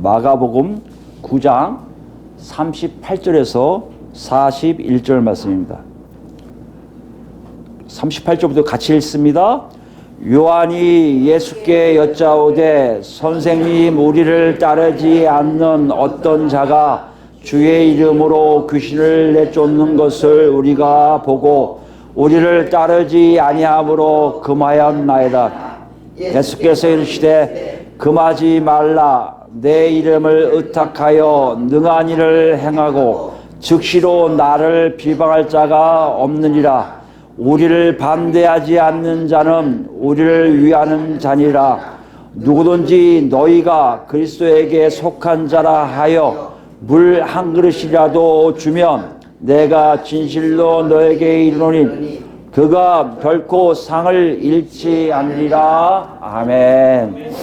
마가복음 9장 38절에서 41절 말씀입니다. 38절부터 같이 읽습니다. 요한이 예수께 여짜오되 선생님, 우리를 따르지 않는 어떤 자가 주의 이름으로 귀신을 내쫓는 것을 우리가 보고 우리를 따르지 아니함으로 금하였나이다. 예수께서 이르시되 금하지 말라. 내 이름을 의탁하여 능한 일을 행하고 즉시로 나를 비방할 자가 없느니라. 우리를 반대하지 않는 자는 우리를 위하는 자니라. 누구든지 너희가 그리스도에게 속한 자라 하여 물 한 그릇이라도 주면 내가 진실로 너에게 이르노니 그가 결코 상을 잃지 않으리라. 아멘.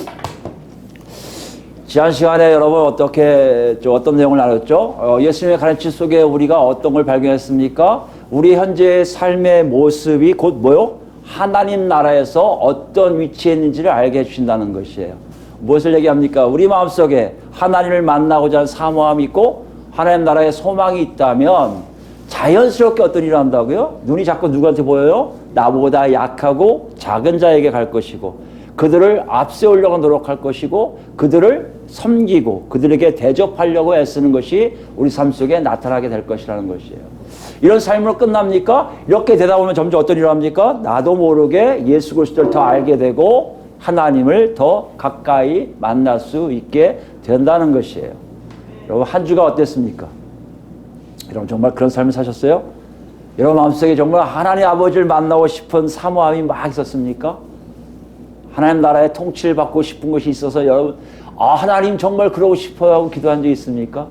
지난 시간에 여러분 어떤 내용을 나눴죠? 예수님의 가르침 속에 우리가 어떤 걸 발견했습니까? 우리 현재의 삶의 모습이 곧 뭐요? 하나님 나라에서 어떤 위치에 있는지를 알게 해주신다는 것이에요. 무엇을 얘기합니까? 우리 마음속에 하나님을 만나고자 하는 사모함이 있고 하나님 나라의 소망이 있다면 자연스럽게 어떤 일을 한다고요? 눈이 자꾸 누구한테 보여요? 나보다 약하고 작은 자에게 갈 것이고 그들을 앞세우려고 노력할 것이고 그들을 섬기고 그들에게 대접하려고 애쓰는 것이 우리 삶 속에 나타나게 될 것이라는 것이에요. 이런 삶으로 끝납니까? 이렇게 되다 보면 점점 어떤 일을 합니까? 나도 모르게 예수 그리스도를 더 알게 되고 하나님을 더 가까이 만날 수 있게 된다는 것이에요. 여러분, 한 주가 어땠습니까? 여러분 정말 그런 삶을 사셨어요? 여러분 마음속에 정말 하나님 아버지를 만나고 싶은 사모함이 막 있었습니까? 하나님 나라의 통치를 받고 싶은 것이 있어서 여러분 하나님 정말 그러고 싶어요 하고 기도한 적 있습니까?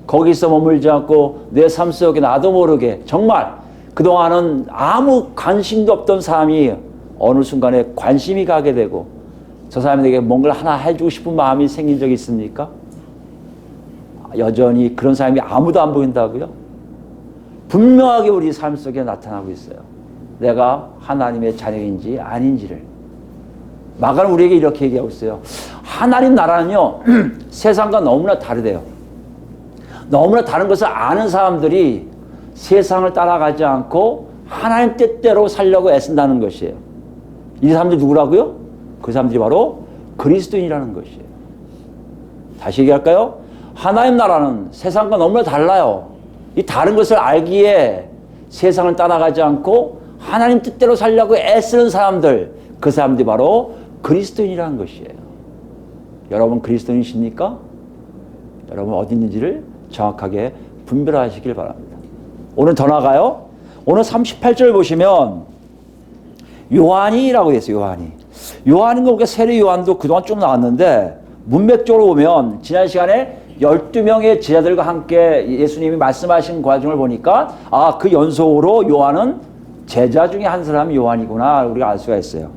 거기서 머물지 않고 내 삶 속에 나도 모르게 정말 그동안은 아무 관심도 없던 사람이 어느 순간에 관심이 가게 되고 저 사람에게 뭔가를 하나 해주고 싶은 마음이 생긴 적이 있습니까? 여전히 그런 사람이 아무도 안 보인다고요? 분명하게 우리 삶 속에 나타나고 있어요. 내가 하나님의 자녀인지 아닌지를. 마가는 우리에게 이렇게 얘기하고 있어요. 하나님 나라는요 세상과 너무나 다르대요. 너무나 다른 것을 아는 사람들이 세상을 따라가지 않고 하나님 뜻대로 살려고 애쓴다는 것이에요. 이 사람들이 누구라고요? 그 사람들이 바로 그리스도인이라는 것이에요. 다시 얘기할까요? 하나님 나라는 세상과 너무나 달라요. 이 다른 것을 알기에 세상을 따라가지 않고 하나님 뜻대로 살려고 애쓰는 사람들, 그 사람들이 바로 그리스도인이라는 것이에요. 여러분 그리스도인이십니까? 여러분 어디 있는지를 정확하게 분별하시길 바랍니다. 오늘 더 나아가요. 오늘 38절 보시면 요한이라고 되어 있어요. 요한인 거 보니까 세례 요한도 그동안 좀 나왔는데 문맥적으로 보면 지난 시간에 12명의 제자들과 함께 예수님이 말씀하신 과정을 보니까 그 연속으로 요한은 제자 중에 한 사람이 요한이구나 우리가 알 수가 있어요.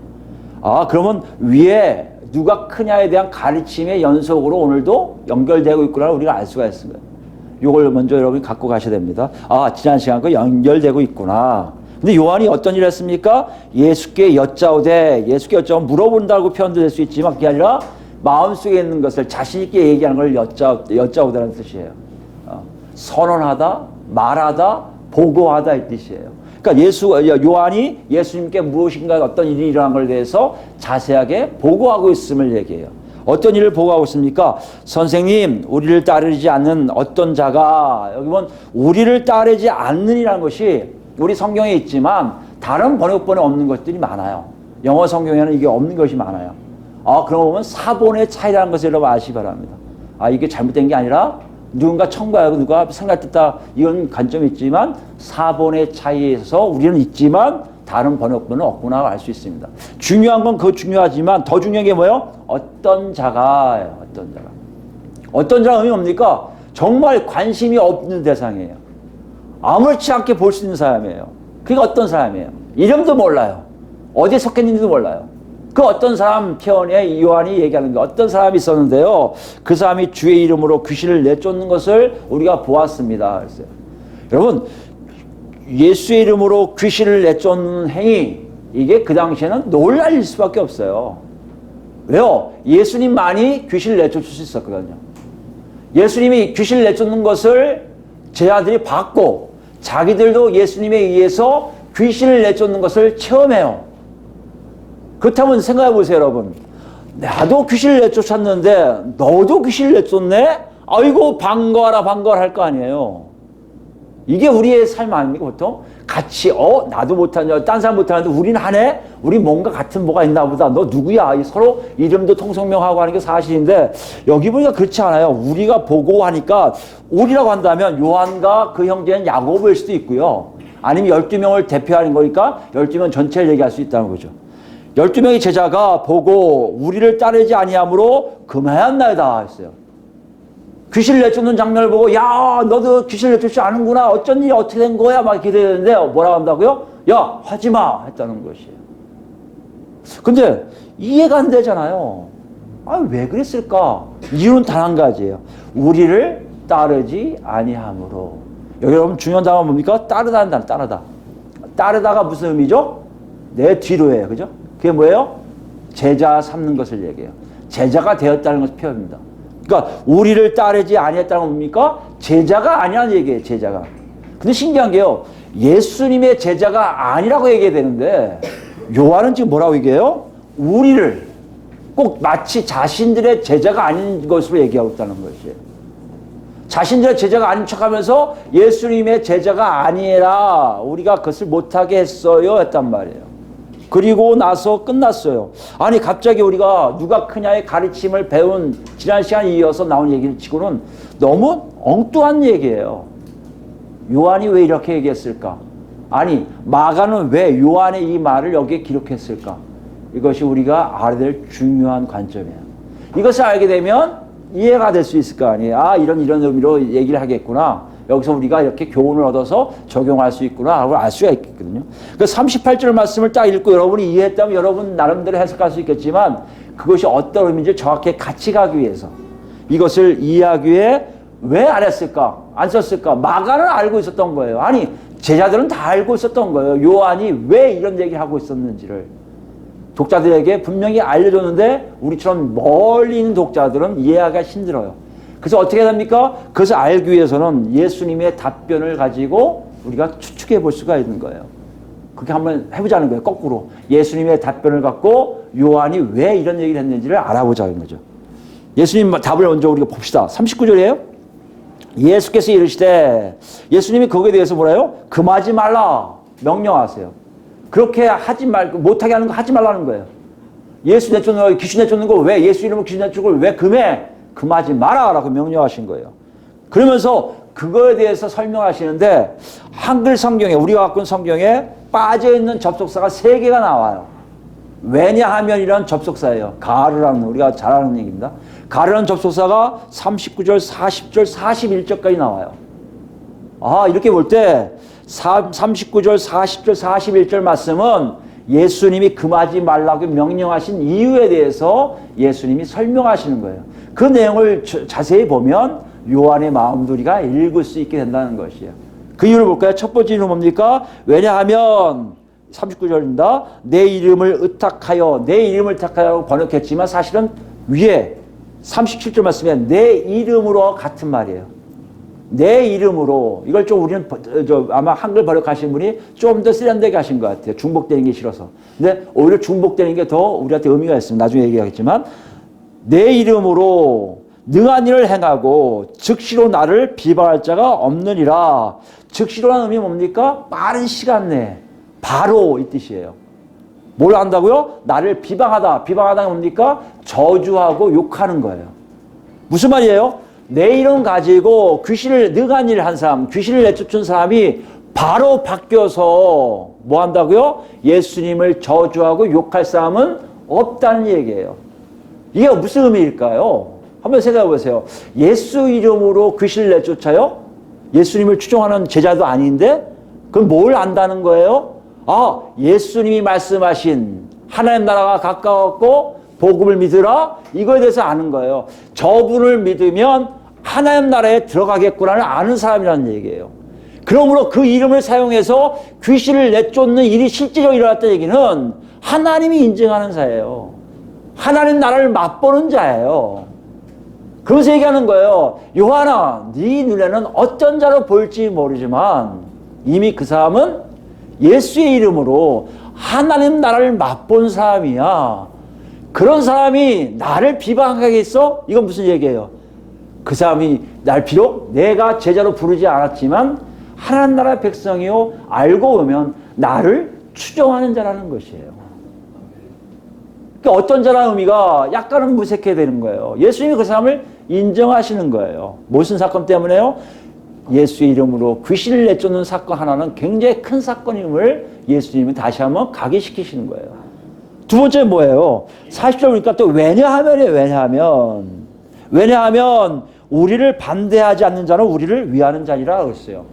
그러면 위에 누가 크냐에 대한 가르침의 연속으로 오늘도 연결되고 있구나 우리가 알 수가 있습니다. 이걸 먼저 여러분이 갖고 가셔야 됩니다. 지난 시간과 연결되고 있구나. 근데 요한이 어떤 일을 했습니까? 예수께 여짜오되, 예수께 여짜오면 물어본다고 표현도 될 수 있지만 그게 아니라 마음속에 있는 것을 자신 있게 얘기하는 걸 여짜오다라는 뜻이에요. 선언하다, 말하다, 보고하다 이 뜻이에요. 그러니까 요한이 예수님께 무엇인가 어떤 일이 일어난 걸 대해서 자세하게 보고하고 있음을 얘기해요. 어떤 일을 보고하고 있습니까? 선생님, 우리를 따르지 않는 어떤 자가, 여기 보면 우리를 따르지 않는이라는 것이 우리 성경에 있지만 다른 번역본에 없는 것들이 많아요. 영어 성경에는 이게 없는 것이 많아요. 그럼 보면 사본의 차이라는 것을 여러분 아시기 바랍니다. 이게 잘못된 게 아니라 누군가 첨가하고 누가 생각했다 이런 관점이 있지만 사본의 차이에서 우리는 있지만 다른 번역본은 없구나 알 수 있습니다. 중요한 건 그거 중요하지만 더 중요한 게 뭐예요? 어떤 자가. 어떤 자가 의미 뭡니까? 정말 관심이 없는 대상이에요. 아무렇지 않게 볼 수 있는 사람이에요. 그게 어떤 사람이에요? 이름도 몰라요. 어디에 속했는지도 몰라요. 그 어떤 사람 표현에 요한이 얘기하는 게 어떤 사람이 있었는데요. 그 사람이 주의 이름으로 귀신을 내쫓는 것을 우리가 보았습니다. 그랬어요. 여러분 예수의 이름으로 귀신을 내쫓는 행위 이게 그 당시에는 놀랄 수밖에 없어요. 왜요? 예수님만이 귀신을 내쫓을 수 있었거든요. 예수님이 귀신을 내쫓는 것을 제자들이 봤고 자기들도 예수님에 의해서 귀신을 내쫓는 것을 체험해요. 그렇다면 생각해 보세요, 여러분. 나도 귀신을 내쫓았는데 너도 귀신을 내쫓네? 아이고 반가워라 반가워라 할 거 아니에요. 이게 우리의 삶 아닙니까 보통? 같이 나도 못하냐 딴 사람 못하는데 우리는 하네? 우리 뭔가 같은 뭐가 있나 보다. 너 누구야? 서로 이름도 통성명하고 하는 게 사실인데 여기 보니까 그렇지 않아요. 우리가 보고 하니까 우리라고 한다면 요한과 그 형제는 야고보일 수도 있고요. 아니면 12명을 대표하는 거니까 12명 전체를 얘기할 수 있다는 거죠. 12명의 제자가 보고 우리를 따르지 아니하므로 금하였나이다 했어요. 귀신을 내쫓는 장면을 보고 야 너도 귀신을 내쫓지 않은구나 어쩐 일이 어떻게 된 거야 막 기대했는데 뭐라고 한다고요? 야 하지마 했다는 것이에요. 근데 이해가 안 되잖아요. 왜 그랬을까? 이유는 단 한 가지예요. 우리를 따르지 아니하므로. 여기 여러분 중요한 단어가 뭡니까? 따르다는 단어. 따르다가 무슨 의미죠? 내 뒤로예요. 그죠? 그게 뭐예요? 제자 삼는 것을 얘기해요. 제자가 되었다는 것을 표현합니다. 그러니까 우리를 따르지 아니했다는 건 뭡니까? 제자가 아니라는 얘기예요. 제자가. 근데 신기한 게요. 예수님의 제자가 아니라고 얘기해야 되는데 요한은 지금 뭐라고 얘기해요? 우리를 꼭 마치 자신들의 제자가 아닌 것으로 얘기하고 있다는 것이에요. 자신들의 제자가 아닌 척하면서 예수님의 제자가 아니라 우리가 그것을 못하게 했어요 했단 말이에요. 그리고 나서 끝났어요. 아니 갑자기 우리가 누가 크냐의 가르침을 배운 지난 시간에 이어서 나온 얘기를 치고는 너무 엉뚱한 얘기예요. 요한이 왜 이렇게 얘기했을까? 아니 마가는 왜 요한의 이 말을 여기에 기록했을까? 이것이 우리가 알아야 될 중요한 관점이에요. 이것을 알게 되면 이해가 될 수 있을 거 아니에요. 이런 의미로 얘기를 하겠구나. 여기서 우리가 이렇게 교훈을 얻어서 적용할 수 있구나 하고 알 수가 있거든요. 그 38절 말씀을 딱 읽고 여러분이 이해했다면 여러분 나름대로 해석할 수 있겠지만 그것이 어떤 의미인지 정확히 같이 가기 위해서 이것을 이해하기 위해 왜 안 했을까? 안 썼을까? 마가는 알고 있었던 거예요. 아니 제자들은 다 알고 있었던 거예요. 요한이 왜 이런 얘기를 하고 있었는지를. 독자들에게 분명히 알려줬는데 우리처럼 멀리 있는 독자들은 이해하기가 힘들어요. 그래서 어떻게 됩니까? 그것을 알기 위해서는 예수님의 답변을 가지고 우리가 추측해 볼 수가 있는 거예요. 그렇게 한번 해보자는 거예요. 거꾸로. 예수님의 답변을 갖고 요한이 왜 이런 얘기를 했는지를 알아보자는 거죠. 예수님 답을 먼저 우리가 봅시다. 39절이에요. 예수께서 이르시되 예수님이 거기에 대해서 뭐라요? 금하지 말라 명령하세요. 그렇게 하지 말고 못하게 하는 거 하지 말라는 거예요. 예수 내쫓는 거 귀신 내쫓는 거 왜 예수 이름으로 귀신 내쫓고 왜 금해? 금하지 마라 라고 명령하신 거예요. 그러면서 그거에 대해서 설명하시는데 한글 성경에 우리가 갖고 있는 성경에 빠져있는 접속사가 3개가 나와요. 왜냐하면 이런 접속사예요. 가르라는 우리가 잘 아는 얘기입니다. 가르라는 접속사가 39절, 40절, 41절까지 나와요. 이렇게 볼 때 39절, 40절, 41절 말씀은 예수님이 금하지 말라고 명령하신 이유에 대해서 예수님이 설명하시는 거예요. 그 내용을 자세히 보면 요한의 마음도 우리가 읽을 수 있게 된다는 것이에요. 그 이유를 볼까요? 첫 번째 이유는 뭡니까? 왜냐하면 39절입니다. 내 이름을 의탁하여 내 이름을 의탁하여 번역했지만 사실은 위에 37절 말씀에 내 이름으로 같은 말이에요. 내 이름으로 이걸 좀 우리는 아마 한글 번역하신 분이 좀 더 세련되게 하신 것 같아요. 중복되는 게 싫어서. 근데 오히려 중복되는 게 더 우리한테 의미가 있습니다. 나중에 얘기하겠지만 내 이름으로 능한 일을 행하고 즉시로 나를 비방할 자가 없느니라. 즉시로라는 의미 뭡니까? 빠른 시간 내에 바로 이 뜻이에요. 뭘 한다고요? 나를 비방하다. 비방하다가 뭡니까? 저주하고 욕하는 거예요. 무슨 말이에요? 내 이름 가지고 귀신을 능한 일을 한 사람, 귀신을 내쫓은 사람이 바로 바뀌어서 뭐 한다고요? 예수님을 저주하고 욕할 사람은 없다는 얘기예요. 이게 무슨 의미일까요? 한번 생각해 보세요. 예수 이름으로 귀신을 내쫓아요? 예수님을 추종하는 제자도 아닌데 그럼 뭘 안다는 거예요? 예수님이 말씀하신 하나님 나라가 가까웠고 복음을 믿으라 이거에 대해서 아는 거예요. 저분을 믿으면 하나님 나라에 들어가겠구나를 아는 사람이라는 얘기예요. 그러므로 그 이름을 사용해서 귀신을 내쫓는 일이 실제로 일어났다는 얘기는 하나님이 인정하는 사예요. 하나님 나라를 맛보는 자예요. 그래서 얘기하는 거예요. 요한아, 네 눈에는 어떤 자로 보일지 모르지만 이미 그 사람은 예수의 이름으로 하나님 나라를 맛본 사람이야. 그런 사람이 나를 비방하겠어? 이건 무슨 얘기예요? 그 사람이 날 비록 내가 제자로 부르지 않았지만 하나님 나라의 백성이요 알고 보면 나를 추종하는 자라는 것이에요. 그러니까 어떤 자라는 의미가 약간은 무색해 되는 거예요. 예수님이 그 사람을 인정하시는 거예요. 무슨 사건 때문에요? 예수의 이름으로 귀신을 내쫓는 사건 하나는 굉장히 큰 사건임을 예수님이 다시 한번 각인시키시는 거예요. 두 번째 뭐예요? 40절 보니까 또 왜냐하면 우리를 반대하지 않는 자는 우리를 위하는 자리라 그랬어요.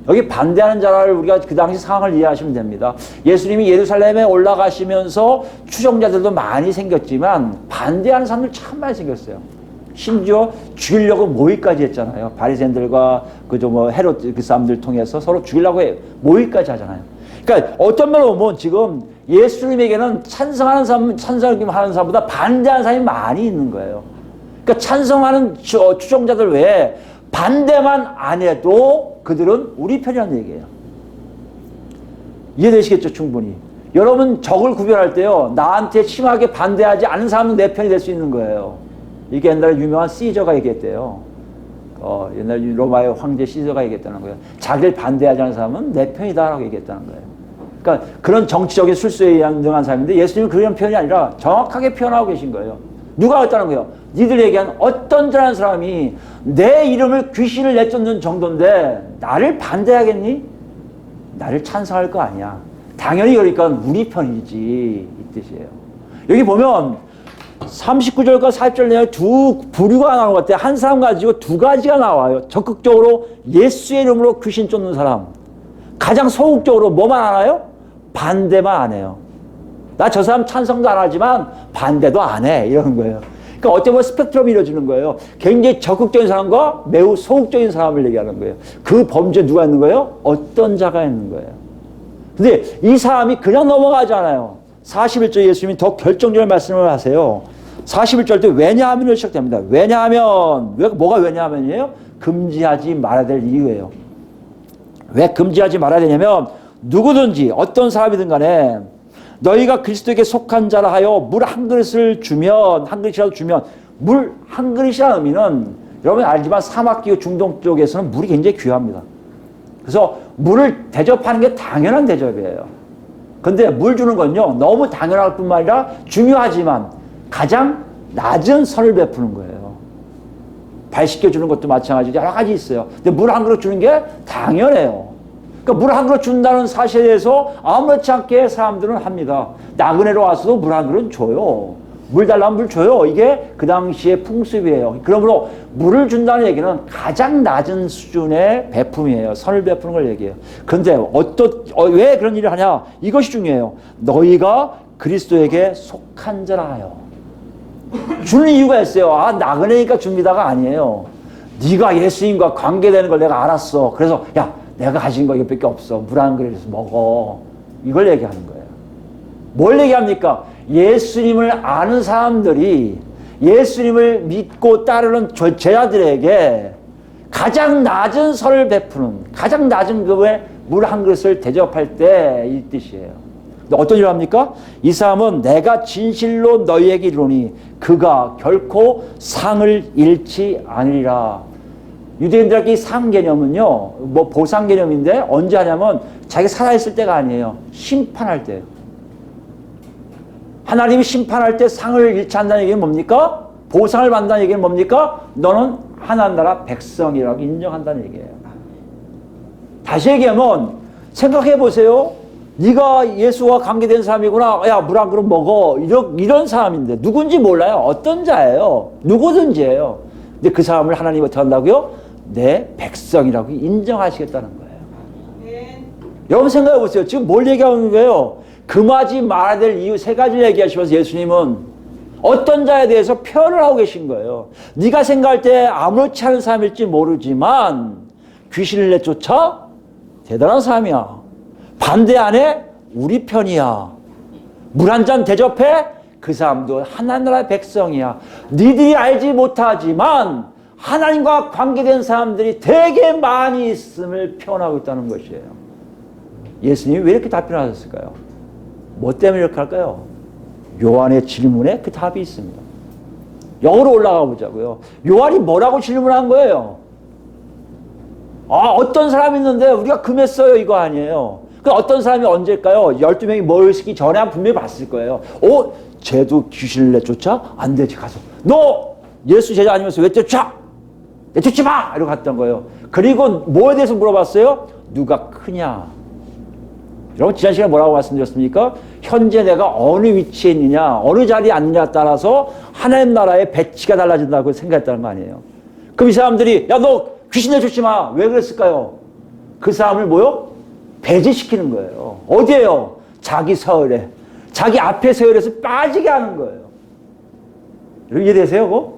여기 반대하는 자를 우리가 그 당시 상황을 이해하시면 됩니다. 예수님이 예루살렘에 올라가시면서 추종자들도 많이 생겼지만 반대하는 사람들 참 많이 생겼어요. 심지어 죽이려고 모의까지 했잖아요. 바리새인들과 헤롯 그 사람들 통해서 서로 죽이려고 모의까지 하잖아요. 그러니까 어떤 면으로 보면 지금 예수님에게는 찬성하는 사람보다 반대하는 사람이 많이 있는 거예요. 그러니까 찬성하는 추종자들 외에 반대만 안 해도 그들은 우리 편이라는 얘기예요. 이해되시겠죠, 충분히. 여러분 적을 구별할 때요, 나한테 심하게 반대하지 않은 사람은 내 편이 될 수 있는 거예요. 이게 옛날에 유명한 시저가 얘기했대요. 옛날 로마의 황제 시저가 얘기했다는 거예요. 자기를 반대하지 않은 사람은 내 편이다라고 얘기했다는 거예요. 그러니까 그런 정치적인 술수에 양정한 사람인데 예수님은 그런 표현이 아니라 정확하게 표현하고 계신 거예요. 누가 그랬다는 거예요? 니들 얘기한 어떤 자라는 사람이 내 이름을 귀신을 내쫓는 정도인데 나를 반대하겠니? 나를 찬성할 거 아니야. 당연히 그러니까 우리 편이지 이 뜻이에요. 여기 보면 39절과 40절 내에 두 부류가 나오는 것 같아요. 한 사람 가지고 두 가지가 나와요. 적극적으로 예수의 이름으로 귀신 쫓는 사람, 가장 소극적으로 뭐만 알아요? 반대만 안 해요. 나 저 사람 찬성도 안 하지만 반대도 안 해. 이러는 거예요. 그러니까 어떻게 보면 스펙트럼이 이루어지는 거예요. 굉장히 적극적인 사람과 매우 소극적인 사람을 얘기하는 거예요. 그 범죄에 누가 있는 거예요? 어떤 자가 있는 거예요. 근데 이 사람이 그냥 넘어가지 않아요. 41절 예수님이 더 결정적인 말씀을 하세요. 41절 때 왜냐하면으로 시작됩니다. 왜냐하면, 뭐가 왜냐하면이에요? 금지하지 말아야 될 이유예요. 왜 금지하지 말아야 되냐면 누구든지 어떤 사람이든 간에 너희가 그리스도에게 속한 자라 하여 물 한 그릇을 주면, 한 그릇이라도 주면, 물 한 그릇이라는 의미는 여러분 알지만 사막 기후 중동 쪽에서는 물이 굉장히 귀합니다. 그래서 물을 대접하는 게 당연한 대접이에요. 근데 물 주는 건요, 너무 당연할 뿐만 아니라 중요하지만 가장 낮은 선을 베푸는 거예요. 발 씻겨주는 것도 마찬가지로 여러 가지 있어요. 근데 물 한 그릇 주는 게 당연해요. 그러니까 물 한 그릇 준다는 사실에 대해서 아무렇지 않게 사람들은 합니다. 나그네로 와서도 물 한 그릇 줘요. 물 달라면 물 줘요. 이게 그 당시의 풍습이에요. 그러므로 물을 준다는 얘기는 가장 낮은 수준의 베품이에요. 선을 베푸는 걸 얘기해요. 그런데 왜 그런 일을 하냐? 이것이 중요해요. 너희가 그리스도에게 속한 자라 하여. 주는 이유가 있어요. 나그네니까 줍니다가 아니에요. 네가 예수님과 관계되는 걸 내가 알았어. 그래서 야, 내가 가진 거 이것밖에 없어. 물 한 그릇에서 먹어. 이걸 얘기하는 거예요. 뭘 얘기합니까? 예수님을 아는 사람들이 예수님을 믿고 따르는 제자들에게 가장 낮은 선을 베푸는, 가장 낮은 급의 물 한 그릇을 대접할 때 이 뜻이에요. 근데 어떤 일을 합니까? 이 사람은 내가 진실로 너희에게 이르노니 그가 결코 상을 잃지 아니리라. 유대인들에게 이 상 개념은요, 보상 개념인데 언제 하냐면 자기가 살아있을 때가 아니에요. 심판할 때예요. 하나님이 심판할 때 상을 잃지 않는다는 얘기는 뭡니까? 보상을 받는다는 얘기는 뭡니까? 너는 하나님 나라 백성이라고 인정한다는 얘기예요. 다시 얘기하면 생각해 보세요. 네가 예수와 관계된 사람이구나. 야, 물 한 그릇 먹어. 이런 사람인데 누군지 몰라요. 어떤 자예요. 누구든지예요. 근데 그 사람을 하나님이 어떻게 한다고요? 내 백성이라고 인정하시겠다는 거예요. 네. 여러분 생각해 보세요. 지금 뭘 얘기하는 거예요? 금하지 말아야 될 이유 세 가지를 얘기하시면서 예수님은 어떤 자에 대해서 표현을 하고 계신 거예요. 네가 생각할 때 아무렇지 않은 사람일지 모르지만 귀신을 내쫓아 대단한 사람이야. 반대 안 해? 우리 편이야. 물 한 잔 대접해? 그 사람도 하나님 나라의 백성이야. 니들이 알지 못하지만 하나님과 관계된 사람들이 되게 많이 있음을 표현하고 있다는 것이에요. 예수님이 왜 이렇게 답변하셨을까요? 뭐 때문에 이렇게 할까요? 요한의 질문에 그 답이 있습니다. 영어로 올라가 보자고요. 요한이 뭐라고 질문한 거예요? 어떤 사람이 있는데 우리가 금했어요 이거 아니에요. 그 어떤 사람이 언제일까요? 12명이 모여있기 전에 분명히 봤을 거예요. 쟤도 귀신을 내쫓아? 안 되지 가서. 너 예수 제자 아니면서 왜 쫓아? 내쫓지 마! 이러고 갔던 거예요. 그리고 뭐에 대해서 물어봤어요? 누가 크냐? 여러분 지난 시간에 뭐라고 말씀드렸습니까? 현재 내가 어느 위치에 있느냐, 어느 자리에 앉느냐에 따라서 하나님 나라의 배치가 달라진다고 생각했다는 거 아니에요. 그럼 이 사람들이 야 너 귀신 내쫓지 마! 왜 그랬을까요? 그 사람을 뭐요? 배제시키는 거예요. 어디에요? 자기 서열에. 자기 앞에 서열에서 빠지게 하는 거예요. 이해되세요? 그거?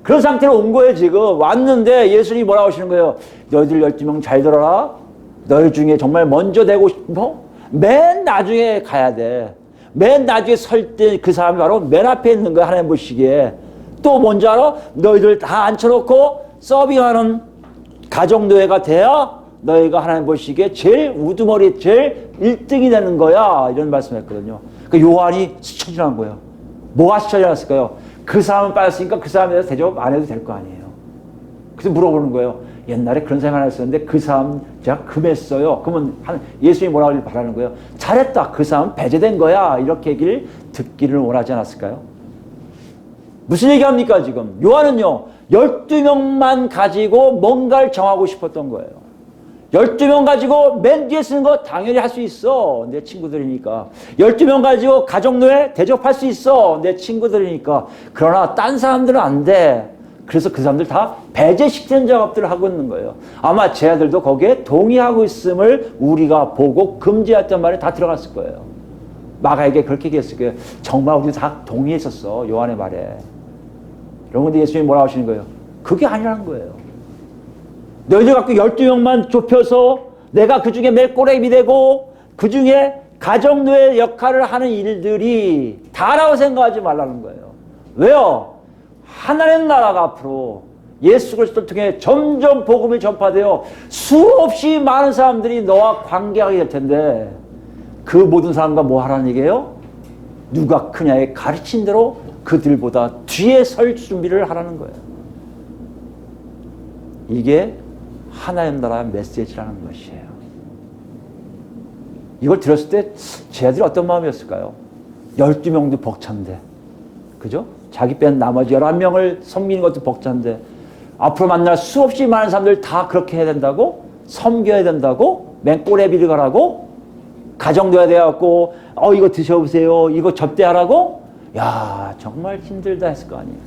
그런 상태로 온 거예요 지금. 왔는데 예수님이 뭐라고 하시는 거예요? 너희들 12명 잘 들어라. 너희 중에 정말 먼저 되고 싶어? 맨 나중에 가야 돼. 맨 나중에 설 때 그 사람이 바로 맨 앞에 있는 거야 하나님 보시기에. 또 뭔지 알아? 너희들 다 앉혀놓고 서빙하는 가정노예가 돼야 너희가 하나님 보시기에 제일 우두머리 제일 1등이 되는 거야. 이런 말씀을 했거든요. 그러니까 요한이 스쳐지난 거예요. 뭐가 스쳐지났을까요? 그 사람은 빠졌으니까 그 사람에 대해서 대접 안 해도 될 거 아니에요. 그래서 물어보는 거예요. 옛날에 그런 생각 안 했었는데 그 사람 제가 금했어요. 그러면 예수님이 뭐라고 하길 바라는 거예요. 잘했다. 그 사람 배제된 거야. 이렇게 얘기를 듣기를 원하지 않았을까요? 무슨 얘기합니까 지금? 요한은요. 12명만 가지고 뭔가를 정하고 싶었던 거예요. 12명 가지고 맨 뒤에 쓰는 거 당연히 할 수 있어. 내 친구들이니까. 12명 가지고 가정노예 대접할 수 있어. 내 친구들이니까. 그러나 딴 사람들은 안 돼. 그래서 그 사람들 다 배제시키는 작업들을 하고 있는 거예요. 아마 제 아들도 거기에 동의하고 있음을 우리가 보고 금지했던 말에 다 들어갔을 거예요. 마가에게 그렇게 얘기했을 거예요. 정말 우리 다 동의했었어. 요한의 말에. 그런데 예수님이 뭐라고 하시는 거예요? 그게 아니라는 거예요. 너희들 갖고 12명만 좁혀서 내가 그 중에 멜꼬레입이 되고 그 중에 가정노예 역할을 하는 일들이 다라고 생각하지 말라는 거예요. 왜요? 하나님 나라가 앞으로 예수 그리스도를 통해 점점 복음이 전파되어 수없이 많은 사람들이 너와 관계하게 될 텐데 그 모든 사람과 뭐 하라는 얘기예요? 누가 크냐에 가르친 대로 그들보다 뒤에 설 준비를 하라는 거예요. 이게 하나님 나라의 메시지라는 것이에요. 이걸 들었을 때 제 아들이 어떤 마음이었을까요? 12명도 벅찬데 그죠? 자기 뺀 나머지 11명을 섬기는 것도 벅찬데 앞으로 만날 수없이 많은 사람들 다 그렇게 해야 된다고? 섬겨야 된다고? 맨꼬레비를 가라고? 가정돼야 돼갖고 이거 드셔보세요. 이거 접대하라고? 야 정말 힘들다 했을 거 아니에요.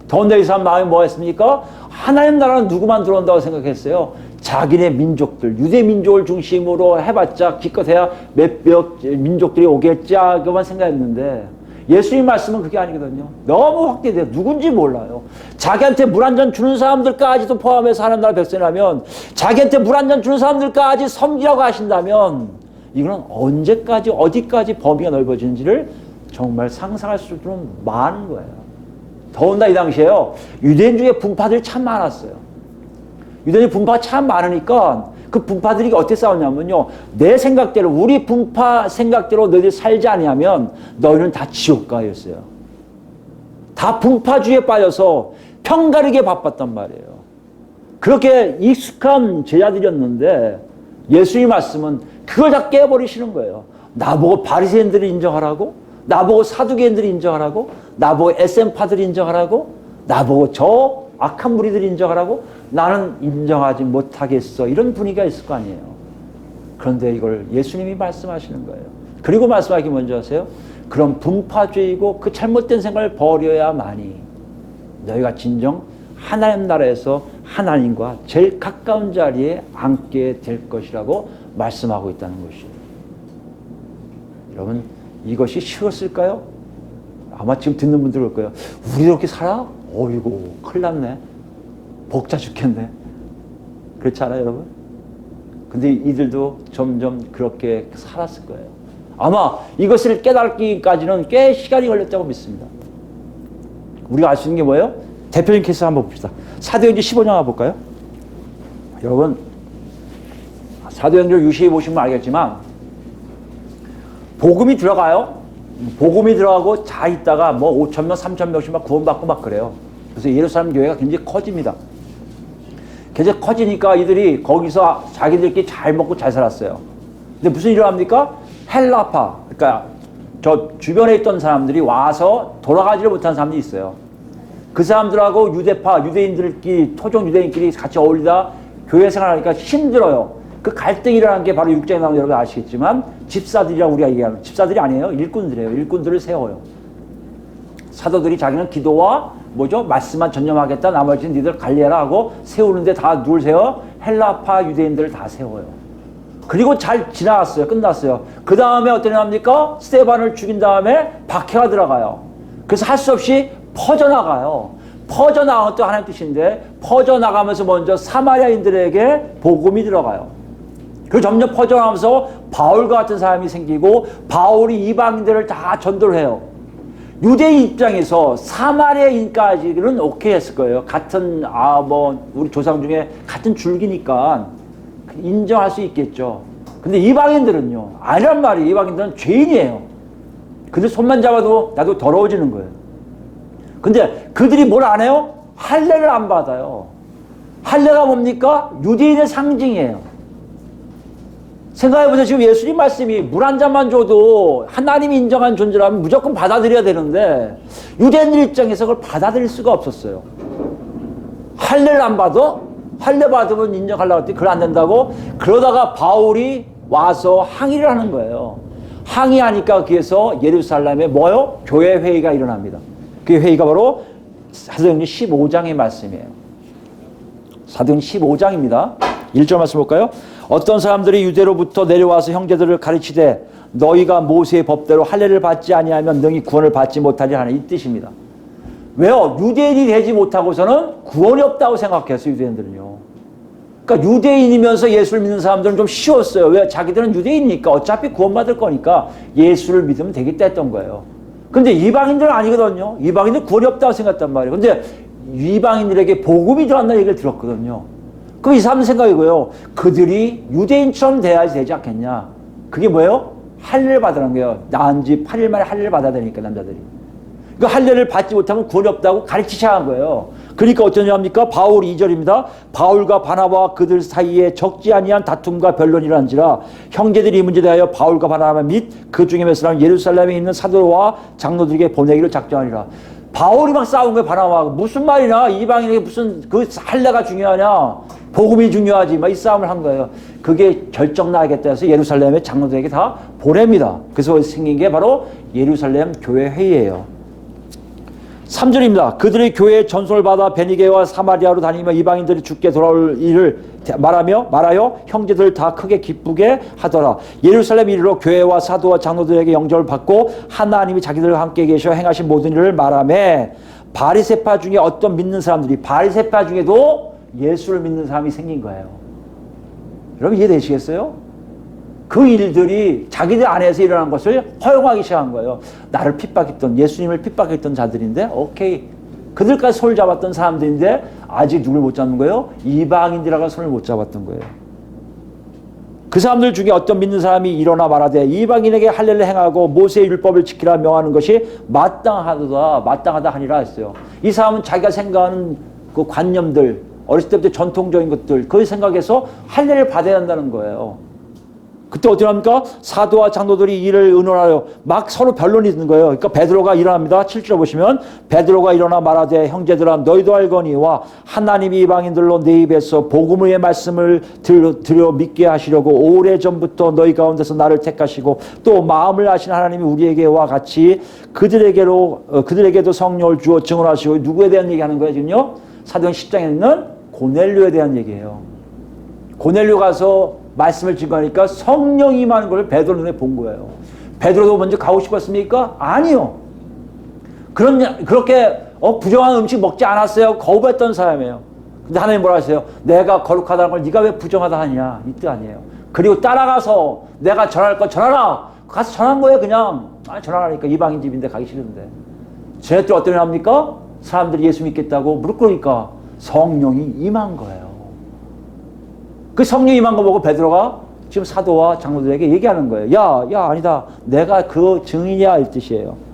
더군다나 이 사람 마음이 뭐였습니까? 하나님 나라는 누구만 들어온다고 생각했어요? 자기네 민족들, 유대 민족을 중심으로 해봤자 기껏해야 몇몇 민족들이 오겠지 그만 생각했는데 예수님 말씀은 그게 아니거든요. 너무 확대돼요. 누군지 몰라요. 자기한테 물 한 잔 주는 사람들까지도 포함해서 하나님 나라 백성이라면 자기한테 물 한 잔 주는 사람들까지 섬기라고 하신다면 이거는 언제까지 어디까지 범위가 넓어지는지를 정말 상상할 수는 많은 거예요. 더군다나 이 당시에요. 유대인 중에 분파들이 참 많았어요. 유대인 분파가 참 많으니까 그 분파들이 어떻게 싸웠냐면요. 내 생각대로 우리 분파 생각대로 너희들 살지 아니하면 너희는 다 지옥가였어요. 다 분파주의에 빠져서 편가르게 바빴단 말이에요. 그렇게 익숙한 제자들이었는데 예수님 말씀은 그걸 다 깨버리시는 거예요. 나보고 바리새인들을 인정하라고? 나보고 사두개인들을 인정하라고? 나보고 SM파들을 인정하라고? 나보고 저 악한 무리들을 인정하라고? 나는 인정하지 못하겠어. 이런 분위기가 있을 거 아니에요. 그런데 이걸 예수님이 말씀하시는 거예요. 그리고 말씀하기 먼저 하세요. 그런 분파주의고 그 잘못된 생각을 버려야만이 너희가 진정 하나님 나라에서 하나님과 제일 가까운 자리에 앉게 될 것이라고 말씀하고 있다는 것이에요. 여러분 이것이 쉬웠을까요? 아마 지금 듣는 분들 그럴 거예요. 우리 이렇게 살아? 어이구 큰일 났네. 벅차 죽겠네. 그렇지 않아요 여러분? 근데 이들도 점점 그렇게 살았을 거예요. 아마 이것을 깨닫기까지는 꽤 시간이 걸렸다고 믿습니다. 우리가 알 수 있는 게 뭐예요? 대표적인 케이스 한번 봅시다. 사도행전 15장 한번 볼까요? 여러분, 사도행전 유시해 보시면 알겠지만 복음이 들어가요. 복음이 들어가고 자 있다가 뭐 5,000명, 3,000명씩 막 구원받고 막 그래요. 그래서 예루살렘 교회가 굉장히 커집니다. 굉장히 커지니까 이들이 거기서 자기들끼리 잘 먹고 잘 살았어요. 근데 무슨 일을 합니까? 헬라파, 그러니까 저 주변에 있던 사람들이 와서 돌아가지를 못한 사람들이 있어요. 그 사람들하고 유대파, 유대인들끼리, 토종 유대인끼리 같이 어울리다 교회 생활하니까 힘들어요. 그 갈등이 일어난 게 바로 6장에 나오면 여러분 아시겠지만 집사들이라고 우리가 얘기하는, 집사들이 아니에요. 일꾼들이에요. 일꾼들을 세워요. 사도들이 자기는 기도와 뭐죠? 말씀만 전념하겠다. 나머지는 니들 관리해라 하고 세우는데 다 누굴 세워? 헬라파 유대인들을 다 세워요. 그리고 잘 지나갔어요. 끝났어요. 그 다음에 어떤 일 합니까? 스데반을 죽인 다음에 박해가 들어가요. 그래서 할 수 없이 퍼져나가요. 퍼져나가는 또 하나의 뜻인데 퍼져나가면서 먼저 사마리아인들에게 복음이 들어가요. 그리고 점점 퍼져나가면서 바울과 같은 사람이 생기고 바울이 이방인들을 다 전도를 해요. 유대인 입장에서 사마리아인까지는 오케이 했을 거예요. 같은 우리 조상 중에 같은 줄기니까 인정할 수 있겠죠. 근데 이방인들은요, 아니란 말이에요. 이방인들은 죄인이에요. 근데 손만 잡아도 나도 더러워지는 거예요. 근데 그들이 뭘 안 해요? 할례를 안 받아요. 할례가 뭡니까? 유대인의 상징이에요. 생각해보세요. 지금 예수님 말씀이 물 한 잔만 줘도 하나님이 인정한 존재라면 무조건 받아들여야 되는데 유대인들 입장에서 그걸 받아들일 수가 없었어요. 할례를 안 받아? 할례 받으면 인정하려고 했더니 그걸 안 된다고? 그러다가 바울이 와서 항의를 하는 거예요. 항의하니까 거기에서 예루살렘에 뭐요? 교회 회의가 일어납니다. 그 회의가 바로 사도행전 15장의 말씀이에요. 사도행전 15장입니다. 1절 말씀 볼까요? 어떤 사람들이 유대로부터 내려와서 형제들을 가르치되 너희가 모세의 법대로 할례를 받지 아니하면 능히 구원을 받지 못하리라 하는 이 뜻입니다. 왜요? 유대인이 되지 못하고서는 구원이 없다고 생각했어요. 유대인들은요. 그러니까 유대인이면서 예수를 믿는 사람들은 좀 쉬웠어요. 왜? 자기들은 유대인이니까 어차피 구원받을 거니까 예수를 믿으면 되겠다 했던 거예요. 근데 이방인들은 아니거든요. 이방인들은 구원이 없다고 생각했단 말이에요. 근데 이방인들에게 복음이 들어간다는 얘기를 들었거든요. 그럼 이 사람들 생각이고요. 그들이 유대인처럼 돼야지 되지 않겠냐. 그게 뭐예요? 할례를 받으라는 거예요. 낳은 지 8일 만에 할례를 받아야 되니까 남자들이. 그 할례를 받지 못하면 구원이 없다고 가르치셔야 한 거예요. 그러니까 어쩌냐 합니까? 바울 2절입니다. 바울과 바나바와 그들 사이에 적지 아니한 다툼과 변론이란지라 형제들이 이 문제에 대하여 바울과 바나바 및 그 중에 몇 사람 예루살렘에 있는 사도와 장로들에게 보내기를 작정하니라. 바울이 막 싸운 거예요. 바나바하고. 무슨 말이냐? 이방인에게 무슨 그 할례가 중요하냐? 복음이 중요하지. 막 이 싸움을 한 거예요. 그게 결정 나겠다 해서 예루살렘의 장로들에게 다 보냅니다. 그래서 생긴 게 바로 예루살렘 교회 회의예요. 3절입니다. 그들이 교회의 전송을 받아 베니게와 사마리아로 다니며 이방인들이 죽게 돌아올 일을 말하여 형제들 다 크게 기쁘게 하더라. 예루살렘 이르러 교회와 사도와 장로들에게 영접을 받고 하나님이 자기들과 함께 계셔 행하신 모든 일을 말하며 바리새파 중에 어떤 믿는 사람들이 바리새파 중에도 예수를 믿는 사람이 생긴 거예요. 여러분 이해되시겠어요? 그 일들이 자기들 안에서 일어난 것을 허용하기 시작한 거예요. 나를 핍박했던, 예수님을 핍박했던 자들인데 오케이. 그들까지 손을 잡았던 사람들인데 아직 누굴 못 잡는 거예요? 이방인들하고 손을 못 잡았던 거예요. 그 사람들 중에 어떤 믿는 사람이 일어나 말하되 이방인에게 할례를 행하고 모세의 율법을 지키라 명하는 것이 마땅하다 하니라 했어요. 이 사람은 자기가 생각하는 그 관념들, 어렸을 때부터 전통적인 것들, 그 생각에서 할례를 받아야 한다는 거예요. 그때 어떻게 합니까? 사도와 장로들이 이를 의논하여 막 서로 변론이 있는 거예요. 그러니까 베드로가 일어납니다. 7절 보시면 베드로가 일어나 말하되 형제들아 너희도 알거니와 하나님이 이방인들로 내 입에서 복음의 말씀을 들여 믿게 하시려고 오래전부터 너희 가운데서 나를 택하시고 또 마음을 아신 하나님이 우리에게와 같이 그들에게도 성령을 주어 증언하시고 누구에 대한 얘기하는 거예요 지금요? 사도행 10장에 있는 고넬료에 대한 얘기예요. 고넬료 가서 말씀을 증거하니까 성령이 임하는 걸 베드로 눈에 본 거예요. 베드로도 먼저 가고 싶었습니까? 아니요. 그렇게 부정한 음식 먹지 않았어요. 거부했던 사람이에요. 근데 하나님 뭐라 하세요? 내가 거룩하다는 걸 네가 왜 부정하다 하냐? 이 뜻 아니에요. 그리고 따라가서 내가 전할 거 전하라. 가서 전한 거예요, 그냥. 전화하니까 이방인 집인데 가기 싫은데. 쟤네들 어떤 일 합니까? 사람들이 예수 믿겠다고 무릎 꿇으니까 성령이 임한 거예요. 그 성령이 임한 거 보고 베드로가 지금 사도와 장로들에게 얘기하는 거예요. 야, 아니다. 내가 그 증인이야, 이 뜻이에요.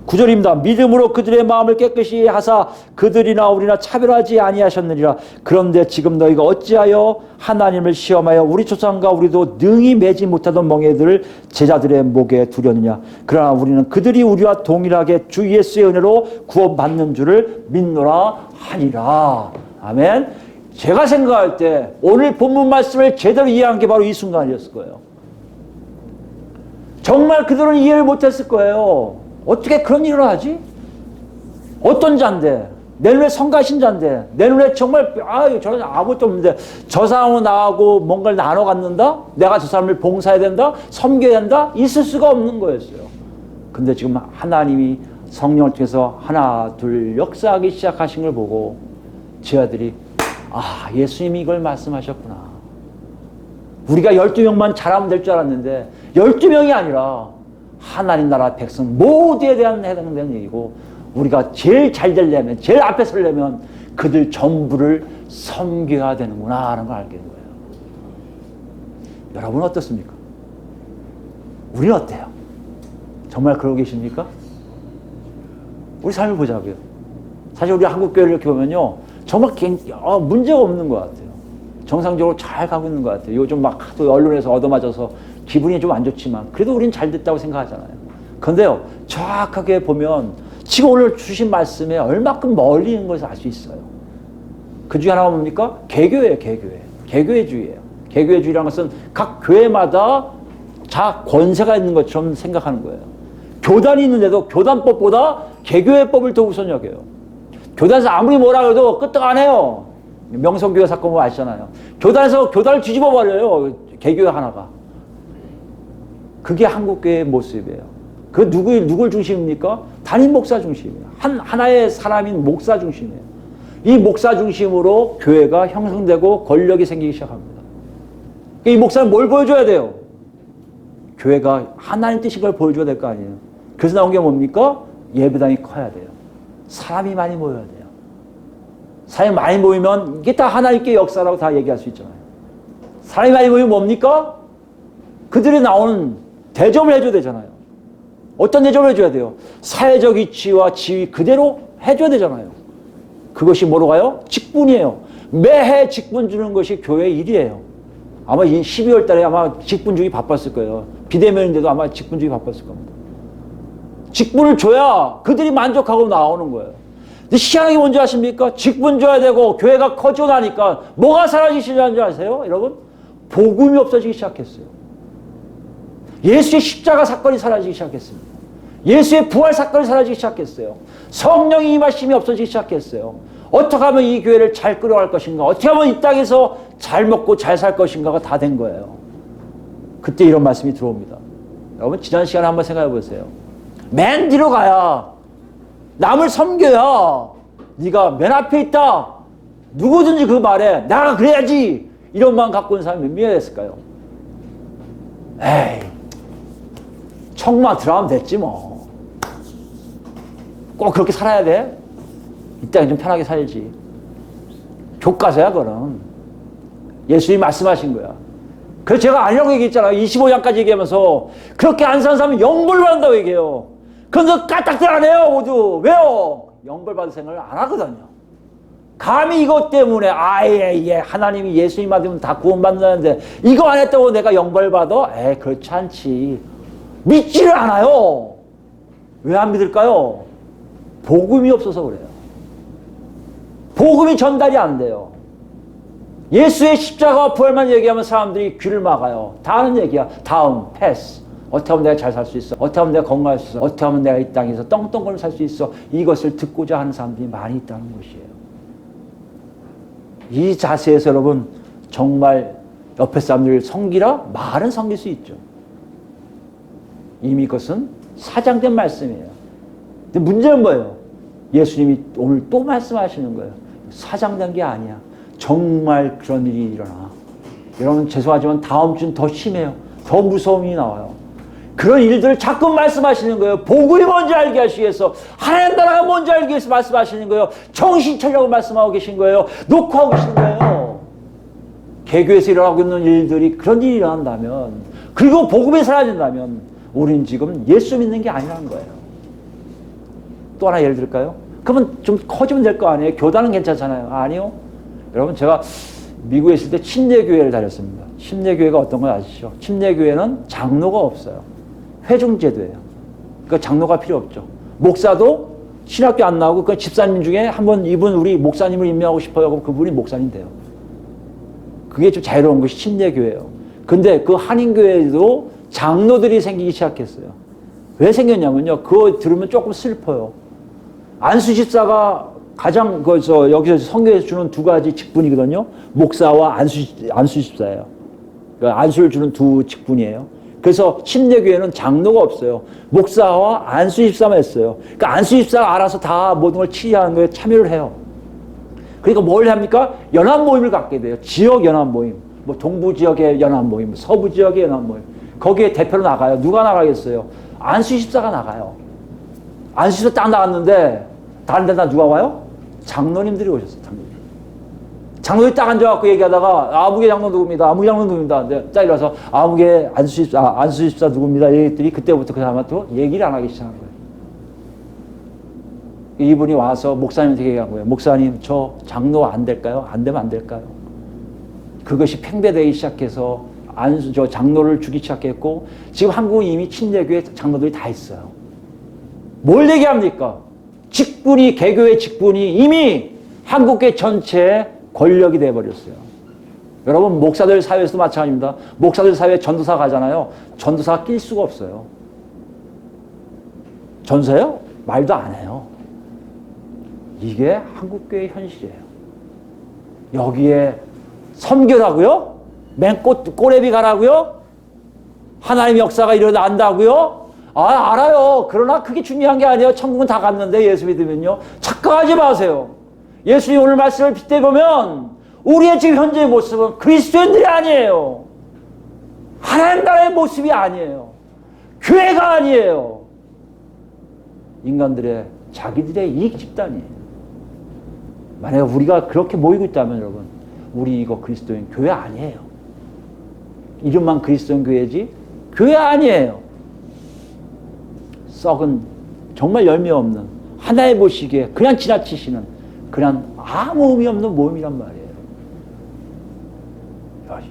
9절입니다. 믿음으로 그들의 마음을 깨끗이 하사 그들이나 우리나 차별하지 아니하셨느니라. 그런데 지금 너희가 어찌하여 하나님을 시험하여 우리 조상과 우리도 능히 매지 못하던 멍에들을 제자들의 목에 두려느냐. 그러나 우리는 그들이 우리와 동일하게 주 예수의 은혜로 구원받는 줄을 믿노라 하니라. 아멘. 제가 생각할 때 오늘 본문 말씀을 제대로 이해한 게 바로 이 순간이었을 거예요. 정말 그들은 이해를 못했을 거예요. 어떻게 그런 일을 하지? 어떤 자인데? 내 눈에 성가신 자인데? 내 눈에 정말 저는 아무것도 없는데 저 사람하고 나하고 뭔가를 나눠 갖는다? 내가 저 사람을 봉사해야 된다? 섬겨야 된다? 있을 수가 없는 거였어요. 근데 지금 하나님이 성령을 통해서 하나 둘 역사하기 시작하신 걸 보고 제자들이 예수님이 이걸 말씀하셨구나. 우리가 12명만 잘하면 될 줄 알았는데 12명이 아니라 하나님 나라 백성 모두에 대한 해당되는 얘기고 우리가 제일 잘 되려면 제일 앞에 서려면 그들 전부를 섬겨야 되는구나 하는 걸 알게 된 거예요. 여러분은 어떻습니까? 우리는 어때요? 정말 그러고 계십니까? 우리 삶을 보자고요. 사실 우리 한국교회를 이렇게 보면요 정말 문제가 없는 것 같아요. 정상적으로 잘 가고 있는 것 같아요. 요즘 막 하도 언론에서 얻어맞아서 기분이 좀 안 좋지만 그래도 우리는 잘 됐다고 생각하잖아요. 그런데요 정확하게 보면 지금 오늘 주신 말씀에 얼마큼 멀리 있는 것을 알 수 있어요. 그 중에 하나가 뭡니까? 개교예요. 개교회주의예요. 개교회주의라는 것은 각 교회마다 권세가 있는 것처럼 생각하는 거예요. 교단이 있는데도 교단법보다 개교회법을 더 우선 여겨요. 교단에서 아무리 뭐라 해도 끄떡 안 해요. 명성교회 사건 보면 아시잖아요. 교단에서 교단을 뒤집어 버려요. 개교회 하나가. 그게 한국교회의 모습이에요. 그 누굴 중심입니까? 담임 목사 중심이에요. 하나의 사람인 목사 중심이에요. 이 목사 중심으로 교회가 형성되고 권력이 생기기 시작합니다. 이 목사는 뭘 보여줘야 돼요? 교회가 하나님 뜻인 걸 보여줘야 될 거 아니에요. 그래서 나온 게 뭡니까? 예배당이 커야 돼요. 사람이 많이 모여야 돼요. 사람이 많이 모이면 이게 다 하나님께 역사라고 다 얘기할 수 있잖아요. 사람이 많이 모이면 뭡니까? 그들이 나오는 대접을 해줘야 되잖아요. 어떤 대접을 해줘야 돼요? 사회적 이치와 지위 그대로 해줘야 되잖아요. 그것이 뭐로 가요? 직분이에요. 매해 직분 주는 것이 교회의 일이에요. 아마 이 12월 달에 아마 직분 주기 바빴을 거예요. 비대면인데도 아마 직분 주기 바빴을 겁니다. 직분을 줘야 그들이 만족하고 나오는 거예요. 근데 희한하게 뭔지 아십니까? 직분 줘야 되고 교회가 커져 나니까 뭐가 사라지시는지 아세요? 여러분? 복음이 없어지기 시작했어요. 예수의 십자가 사건이 사라지기 시작했습니다. 예수의 부활 사건이 사라지기 시작했어요. 성령의 임하심이 없어지기 시작했어요. 어떻게 하면 이 교회를 잘 끌어갈 것인가? 어떻게 하면 이 땅에서 잘 먹고 잘 살 것인가가 다 된 거예요. 그때 이런 말씀이 들어옵니다. 여러분 지난 시간에 한번 생각해 보세요. 맨 뒤로 가야 남을 섬겨야 네가 맨 앞에 있다. 누구든지 그 말에 내가 그래야지 이런 마음 갖고 있는 사람이 몇 명이 됐을까요? 에이 천국만 들어가면 됐지 뭐. 꼭 그렇게 살아야 돼? 이 땅에 좀 편하게 살지. 교과서야 그거는. 예수님이 말씀하신 거야. 그래서 제가 아니라고 얘기했잖아요. 25장까지 얘기하면서 그렇게 안 사는 사람은 영벌 받는다고 얘기해요. 그런데 까딱들 안 해요 모두. 왜요? 영벌 받을 생각을 안 하거든요. 감히 이것 때문에 하나님이 예수님 받으면 다 구원받는다는데 이거 안 했다고 내가 영벌 받아? 그렇지 않지. 믿지를 않아요. 왜 안 믿을까요? 복음이 없어서 그래요. 복음이 전달이 안 돼요. 예수의 십자가와 부활만 얘기하면 사람들이 귀를 막아요. 다 하는 얘기야. 다음, 패스. 어떻게 하면 내가 잘 살 수 있어? 어떻게 하면 내가 건강할 수 있어? 어떻게 하면 내가 이 땅에서 떵떵거리며 살 수 있어? 이것을 듣고자 하는 사람들이 많이 있다는 것이에요. 이 자세에서 여러분 정말 옆에 사람들을 섬기라? 말은 섬길 수 있죠. 이미 그것은 사장된 말씀이에요. 근데 문제는 뭐예요? 예수님이 오늘 또 말씀하시는 거예요. 사장된 게 아니야. 정말 그런 일이 일어나. 여러분 죄송하지만 다음 주는 더 심해요. 더 무서움이 나와요. 그런 일들을 자꾸 말씀하시는 거예요. 복음이 뭔지 알게 하시기 위해서, 하나님 나라가 뭔지 알기 위해서 말씀하시는 거예요. 정신 차리라고 말씀하고 계신 거예요. 녹화하고 계시는 거예요. 개교에서 일어나고 있는 일들이 그런 일이 일어난다면, 그리고 복음이 사라진다면 우리는 지금 예수 믿는 게 아니라는 거예요. 또 하나 예를 들까요? 그러면 좀 커지면 될 거 아니에요? 교단은 괜찮잖아요. 아니요. 여러분, 제가 미국에 있을 때 침례교회를 다녔습니다. 침례교회가 어떤 걸 아시죠? 침례교회는 장로가 없어요. 회중제도예요. 그러니까 장로가 필요 없죠. 목사도 신학교 안 나오고 그 집사님 중에 한번 이분 우리 목사님을 임명하고 싶어요. 그럼 그분이 목사님 돼요. 그게 좀 자유로운 것이 침례교회예요. 근데 그 한인교회도 장로들이 생기기 시작했어요. 왜 생겼냐면요. 그거 들으면 조금 슬퍼요. 안수집사가 가장 여기서 성경에서 주는 두 가지 직분이거든요. 목사와 안수집사예요. 그러니까 안수를 주는 두 직분이에요. 그래서 침례교회는 장로가 없어요. 목사와 안수집사만 있어요. 그러니까 안수집사가 알아서 다 모든 걸 치리하는 거에 참여를 해요. 그러니까 뭘 합니까? 연합 모임을 갖게 돼요. 지역 연합 모임. 뭐 동부 지역의 연합 모임, 서부 지역의 연합 모임. 거기에 대표로 나가요. 누가 나가겠어요? 안수집사가 나가요. 안수집사 딱 나갔는데 다른 데다 누가 와요? 장로님들이 오셨어요. 장로들이 딱 앉아갖고 얘기하다가 아무개 장로 누굽니다. 아무개 장로 누굽니다. 근데 딱 일어나서 아무개 안수집사 누굽니다. 이랬더니 그때부터 그 사람한테 얘기를 안 하기 시작한 거예요. 이분이 와서 목사님한테 얘기한 거예요. 목사님, 저 장로 안 될까요? 안 되면 안 될까요? 그것이 팽배되기 시작해서 장로를 주기 시작했고, 지금 한국은 이미 침례교회 장로들이 다 있어요. 뭘 얘기합니까? 직분이, 개교의 직분이 이미 한국교회 전체에 권력이 돼버렸어요. 여러분, 목사들 사회에서도 마찬가지입니다. 목사들 사회에 전도사 가잖아요. 전도사가 낄 수가 없어요. 전도사요? 말도 안 해요. 이게 한국교회의 현실이에요. 여기에 섬겨라고요? 꼬레비 가라고요? 하나님 역사가 일어난다고요? 알아요. 그러나 그게 중요한 게 아니에요. 천국은 다 갔는데 예수 믿으면요. 착각하지 마세요. 예수님 오늘 말씀을 빗대보면 우리의 지금 현재의 모습은 그리스도인들이 아니에요. 하나님 나라의 모습이 아니에요. 교회가 아니에요. 인간들의 자기들의 이익 집단이에요. 만약 우리가 그렇게 모이고 있다면 여러분, 우리 이거 그리스도인 교회 아니에요. 이름만 그리스도인 교회지 교회 아니에요. 썩은, 정말 열매 없는, 하나의 보시기에 그냥 지나치시는 그냥 아무 의미 없는 모임이란 말이에요.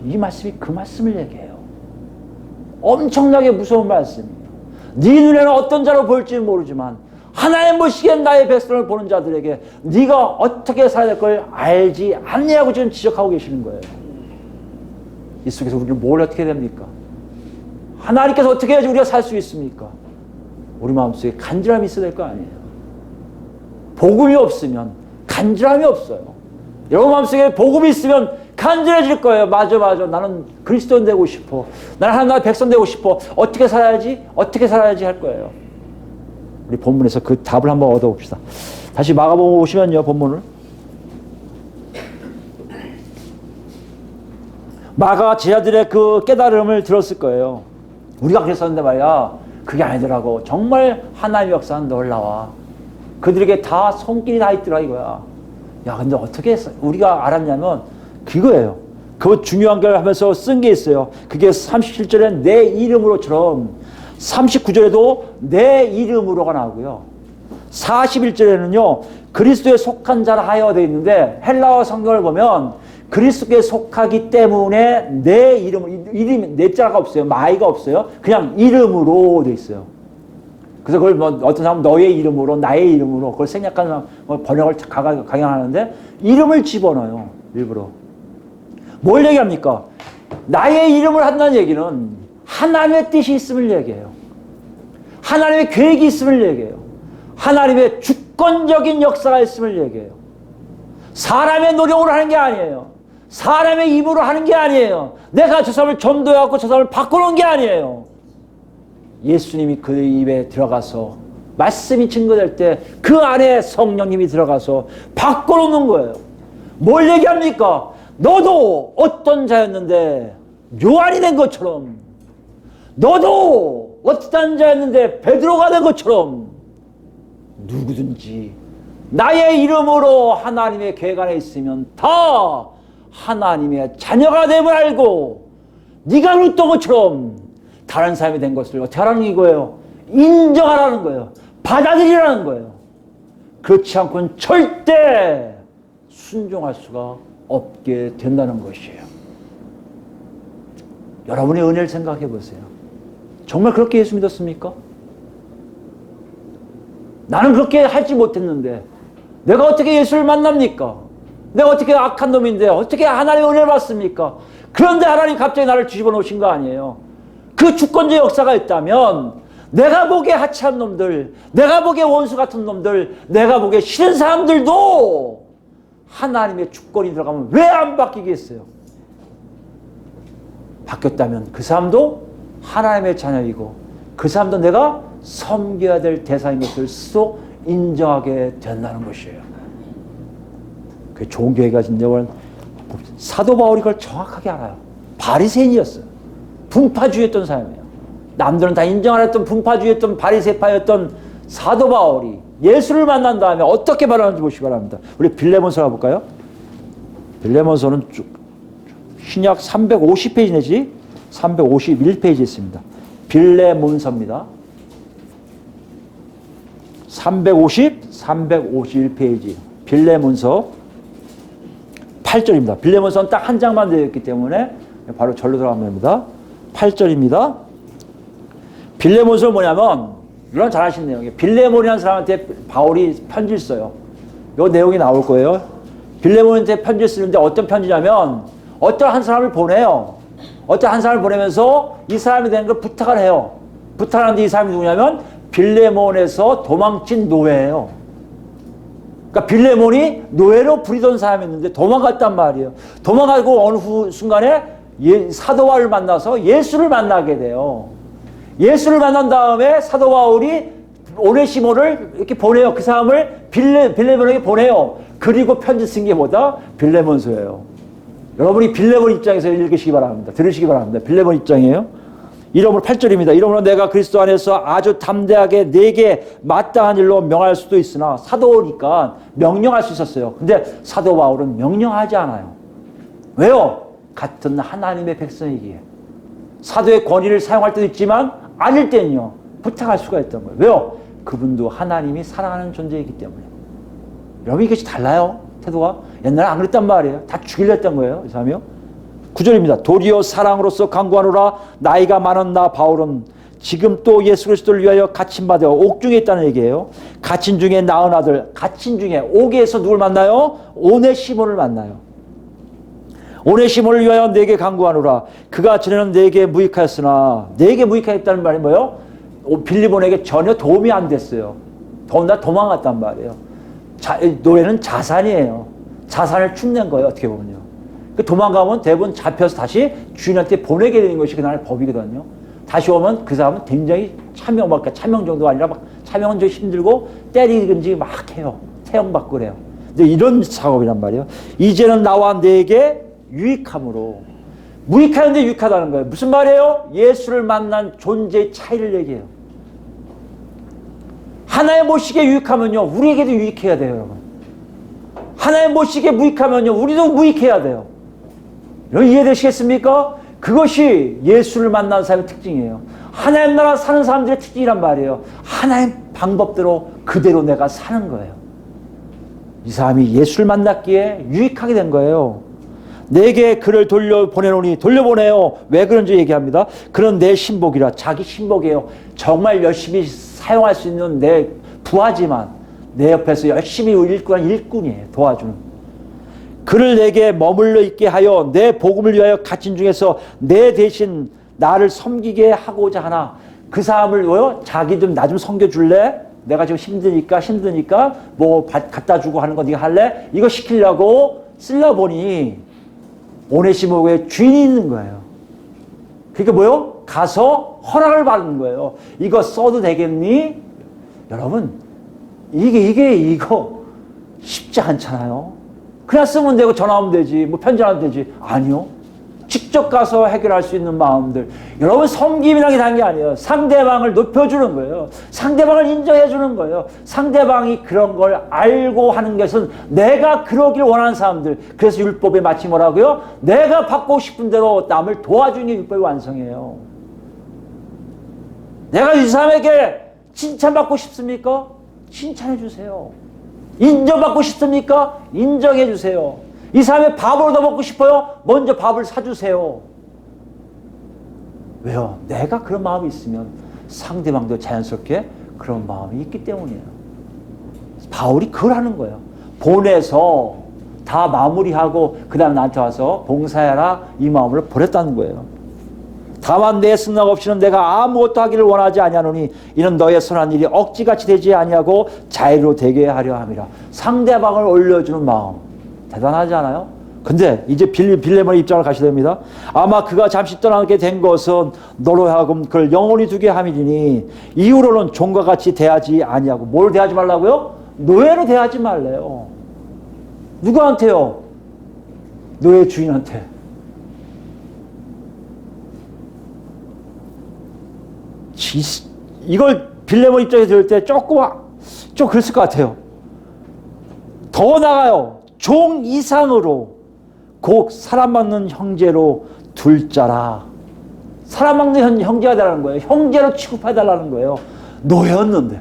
이 말씀이 그 말씀을 얘기해요. 엄청나게 무서운 말씀이에요. 네 눈에는 어떤 자로 보일지는 모르지만 하나님 보시기엔 나의 백성을 보는 자들에게 네가 어떻게 살아야 될 걸 알지 않냐고 지금 지적하고 계시는 거예요. 이 속에서 우리는 뭘 어떻게 해야 됩니까? 하나님께서 어떻게 해야지 우리가 살 수 있습니까? 우리 마음속에 간절함이 있어야 될 거 아니에요. 복음이 없으면 간절함이 없어요. 여러분 마음속에 복음이 있으면 간절해질 거예요. 맞아. 나는 그리스도인 되고 싶어. 나는 하나님의 백성 되고 싶어. 어떻게 살아야지 할 거예요. 우리 본문에서 그 답을 한번 얻어봅시다. 다시 마가복음 오시면요, 본문을. 마가 제자들의 그 깨달음을 들었을 거예요. 우리가 그랬었는데 말이야, 그게 아니더라고. 정말 하나님의 역사는 놀라워. 그들에게 다 손길이 다 있더라 이거야. 야, 근데 어떻게 우리가 알았냐면 그거예요. 그 중요한 걸 하면서 쓴 게 있어요. 그게 37절에 내 이름으로처럼 39절에도 내 이름으로가 나오고요. 41절에는요. 그리스도에 속한 자라 하여 되어 있는데 헬라어 성경을 보면 그리스도에 속하기 때문에 내 이름, 내 자가 없어요. 마이가 없어요. 그냥 이름으로 되어 있어요. 그래서 그걸 뭐 어떤 사람은 너의 이름으로, 나의 이름으로 그걸 생략하는 번역을 강행하는데 이름을 집어넣어요. 일부러. 뭘 얘기합니까? 나의 이름을 한다는 얘기는 하나님의 뜻이 있음을 얘기해요. 하나님의 계획이 있음을 얘기해요. 하나님의 주권적인 역사가 있음을 얘기해요. 사람의 노력으로 하는 게 아니에요. 사람의 입으로 하는 게 아니에요. 내가 저 사람을 전도해갖고 저 사람을 바꿔놓은 게 아니에요. 예수님이 그 입에 들어가서 말씀이 증거될 때 그 안에 성령님이 들어가서 바꿔놓는 거예요. 뭘 얘기합니까? 너도 어떤 자였는데 요한이 된 것처럼 너도 어떤 자였는데 베드로가 된 것처럼 누구든지 나의 이름으로 하나님의 계획 안에 있으면 다 하나님의 자녀가 됨을 알고 네가 그랬던 것처럼 다른 사람이 된 것을 어떻게 하라는 이거예요? 인정하라는 거예요. 받아들이라는 거예요. 그렇지 않고는 절대 순종할 수가 없게 된다는 것이에요. 여러분의 은혜를 생각해 보세요. 정말 그렇게 예수 믿었습니까? 나는 그렇게 하지 못했는데 내가 어떻게 예수를 만납니까? 내가 어떻게 악한 놈인데 어떻게 하나님의 은혜를 받습니까? 그런데 하나님 갑자기 나를 뒤집어 놓으신 거 아니에요. 그 주권적 역사가 있다면 내가 보기에 하찮은 놈들, 내가 보기에 원수 같은 놈들, 내가 보기에 싫은 사람들도 하나님의 주권이 들어가면 왜 안 바뀌겠어요? 바뀌었다면 그 사람도 하나님의 자녀이고 그 사람도 내가 섬겨야 될 대상인 것을 스스로 인정하게 된다는 것이에요. 그 좋은 교회가 진짜 사도 바울이 그걸 정확하게 알아요. 바리새인이었어요. 분파주의였던 사람이에요. 남들은 다 인정 안 했던 분파주의였던 바리새파였던 사도 바울이 예수를 만난 다음에 어떻게 말하는지 보시기 바랍니다. 우리 빌레몬서 가볼까요? 빌레몬서는 신약 350페이지 내지 351페이지 있습니다. 빌레몬서입니다. 351페이지 빌레몬서 8절입니다. 빌레몬서는 딱 한 장만 되어 있기 때문에 바로 절로 들어가면 됩니다. 8절입니다. 빌레몬서는 뭐냐면 이런 잘 아시는 내용이에요. 빌레몬이라는 사람한테 바울이 편지를 써요. 이 내용이 나올 거예요. 빌레몬한테 편지를 쓰는데 어떤 편지냐면 어떤 한 사람을 보내요. 어떤 한 사람을 보내면서 이 사람이 되는 걸 부탁을 해요. 부탁하는데 이 사람이 누구냐면 빌레몬에서 도망친 노예예요. 그러니까 빌레몬이 노예로 부리던 사람이었는데 도망갔단 말이에요. 도망가고 어느 순간에 사도 바울을 만나서 예수를 만나게 돼요. 예수를 만난 다음에 사도 바울이 오네시모를 이렇게 보내요. 그 사람을 빌레몬에게 보내요. 그리고 편지 쓴 게 뭐다? 빌레몬서예요. 여러분이 빌레몬 입장에서 읽으시기 바랍니다. 들으시기 바랍니다. 빌레몬 입장이에요. 이러므로 8절입니다. 이러므로 내가 그리스도 안에서 아주 담대하게 내게 마땅한 일로 명할 수도 있으나 사도니까 명령할 수 있었어요. 근데 사도 바울은 명령하지 않아요. 왜요? 같은 하나님의 백성이기에. 사도의 권위를 사용할 때도 있지만 아닐 때는요. 부탁할 수가 있던 거예요. 왜요? 그분도 하나님이 사랑하는 존재이기 때문에. 여러분 이것이 달라요. 태도가. 옛날에 안 그랬단 말이에요. 다 죽이려 했던 거예요. 이 사람이요. 9절입니다. 도리어 사랑으로서 강구하노라. 나이가 많은 나 바울은 지금 또 예수 그리스도를 위하여 갇힌 바 되어 옥중에 있다는 얘기예요. 갇힌 중에 낳은 아들. 갇힌 중에 옥에서 누굴 만나요? 오네시모를 만나요. 오네시모를 위하여 내게 강구하노라. 그가 전에는 내게 무익하였으나 내게 무익하였다는 말이 뭐예요? 빌리몬에게 전혀 도움이 안 됐어요. 더군다나 도망갔단 말이에요. 노예는 자산이에요. 자산을 축낸 거예요. 어떻게 보면요. 도망가면 대부분 잡혀서 다시 주인한테 보내게 되는 것이 그날의 법이거든요. 다시 오면 그 사람은 굉장히 차명 정도가 아니라 막 차명은 좀 힘들고 때리든지 막 해요. 태형받고 그래요. 근데 이런 작업이란 말이에요. 이제는 나와 내게 유익함으로. 무익하는데 유익하다는 거예요. 무슨 말이에요? 예수를 만난 존재의 차이를 얘기해요. 하나의 모식에 유익하면요. 우리에게도 유익해야 돼요, 여러분. 하나의 모식에 무익하면요. 우리도 무익해야 돼요. 여러분 이해되시겠습니까? 그것이 예수를 만난 사람의 특징이에요. 하나님 나라 사는 사람들의 특징이란 말이에요. 하나님 방법대로 그대로 내가 사는 거예요. 이 사람이 예수를 만났기에 유익하게 된 거예요. 내게 그를 돌려보내노니 돌려보내요. 왜 그런지 얘기합니다. 그런 내 신복이라. 자기 신복이에요. 정말 열심히 사용할 수 있는 내 부하지만 내 옆에서 열심히 일꾼한 일꾼이에요. 도와주는. 그를 내게 머물러 있게 하여 내 복음을 위하여 갇힌 중에서 내 대신 나를 섬기게 하고자 하나. 그 사람을 뭐요? 자기 좀 나 좀 섬겨줄래? 내가 지금 힘드니까 뭐 갖다 주고 하는 거 네가 할래? 이거 시키려고 쓰려 보니 오네시모의 주인이 있는 거예요. 그러니까 뭐요? 가서 허락을 받는 거예요. 이거 써도 되겠니? 여러분 이거 쉽지 않잖아요. 그냥 쓰면 되고 전화하면 되지. 뭐 편지하면 되지. 아니요. 직접 가서 해결할 수 있는 마음들. 여러분, 섬김이라는 게 다른 게 아니에요. 상대방을 높여주는 거예요. 상대방을 인정해주는 거예요. 상대방이 그런 걸 알고 하는 것은 내가 그러길 원하는 사람들. 그래서 율법에 마치 뭐라고요? 내가 받고 싶은 대로 남을 도와주는 게 율법의 완성이에요. 내가 이 사람에게 칭찬받고 싶습니까? 칭찬해 주세요. 인정받고 싶습니까? 인정해 주세요. 이 사람의 밥을 얻어먹고 싶어요? 먼저 밥을 사주세요. 왜요? 내가 그런 마음이 있으면 상대방도 자연스럽게 그런 마음이 있기 때문이에요. 바울이 그걸 하는 거예요. 보내서 다 마무리하고 그 다음 나한테 와서 봉사해라, 이 마음을 보냈다는 거예요. 다만 내 승낙 없이는 내가 아무것도 하기를 원하지 아니하노니 이는 너의 선한 일이 억지같이 되지 아니하고 자유로 되게 하려 함이라. 상대방을 올려주는 마음 대단하지 않아요? 근데 이제 빌레몬의 입장을 가셔야 됩니다. 아마 그가 잠시 떠나게 된 것은 너로 하여금 그를 영원히 두게 함이니 이후로는 종과 같이 대하지 아니하고. 뭘 대하지 말라고요? 노예로 대하지 말래요. 누구한테요? 노예 주인한테. 이걸 빌레몬 입장에서 들을 때 좀 그랬을 것 같아요. 더 나아가요. 종 이상으로 곧 사람 막는 형제로 둘 자라. 사람 막는 형제가 되라는 거예요. 형제로 취급해달라는 거예요. 노예였는데.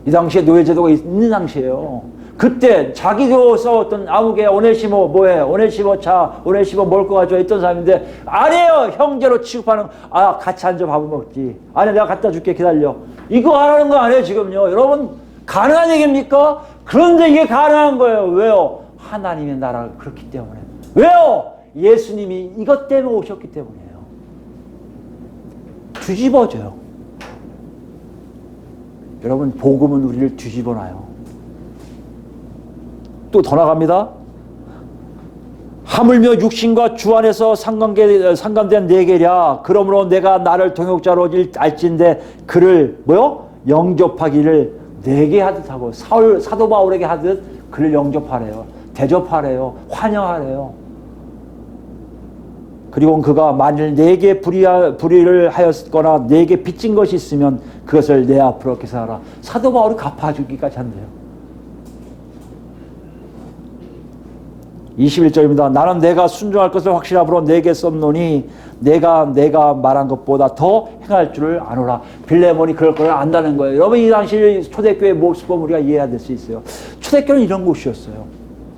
이 당시에 노예제도가 있는 당시에요. 그때 자기도 써왔던 아무개 오네시모 뭐해? 오네시모 차, 오네시모 먹을 거 가져와 있던 사람인데 아니에요. 형제로 취급하는. 아, 같이 앉아 밥을 먹지. 아니, 내가 갖다 줄게, 기다려. 이거 하라는 거 아니에요 지금요. 여러분, 가능한 얘기입니까? 그런데 이게 가능한 거예요. 왜요? 하나님의 나라가 그렇기 때문에. 왜요? 예수님이 이것 때문에 오셨기 때문이에요. 뒤집어져요. 여러분, 복음은 우리를 뒤집어놔요. 또 더 나갑니다. 하물며 육신과 주 안에서 상관된 네 개랴. 그러므로 내가 나를 동역자로 알진대 그를 뭐요? 영접하기를 내게 하듯 하고. 사도 바울에게 하듯 그를 영접하래요. 대접하래요. 환영하래요. 그리고 그가 만일 내게 불의를 하였거나 내게 빚진 것이 있으면 그것을 내 앞으로 계산하라. 사도 바울이 갚아주기까지 한대요. 21절입니다. 나는 내가 순종할 것을 확실함으로 내게 썼노니 내가 말한 것보다 더 행할 줄을 아노라. 빌레몬이 그럴 걸 안다는 거예요. 여러분, 이 당시 초대교회 모습을 우리가 이해할 수 있어요. 초대교회는 이런 곳이었어요.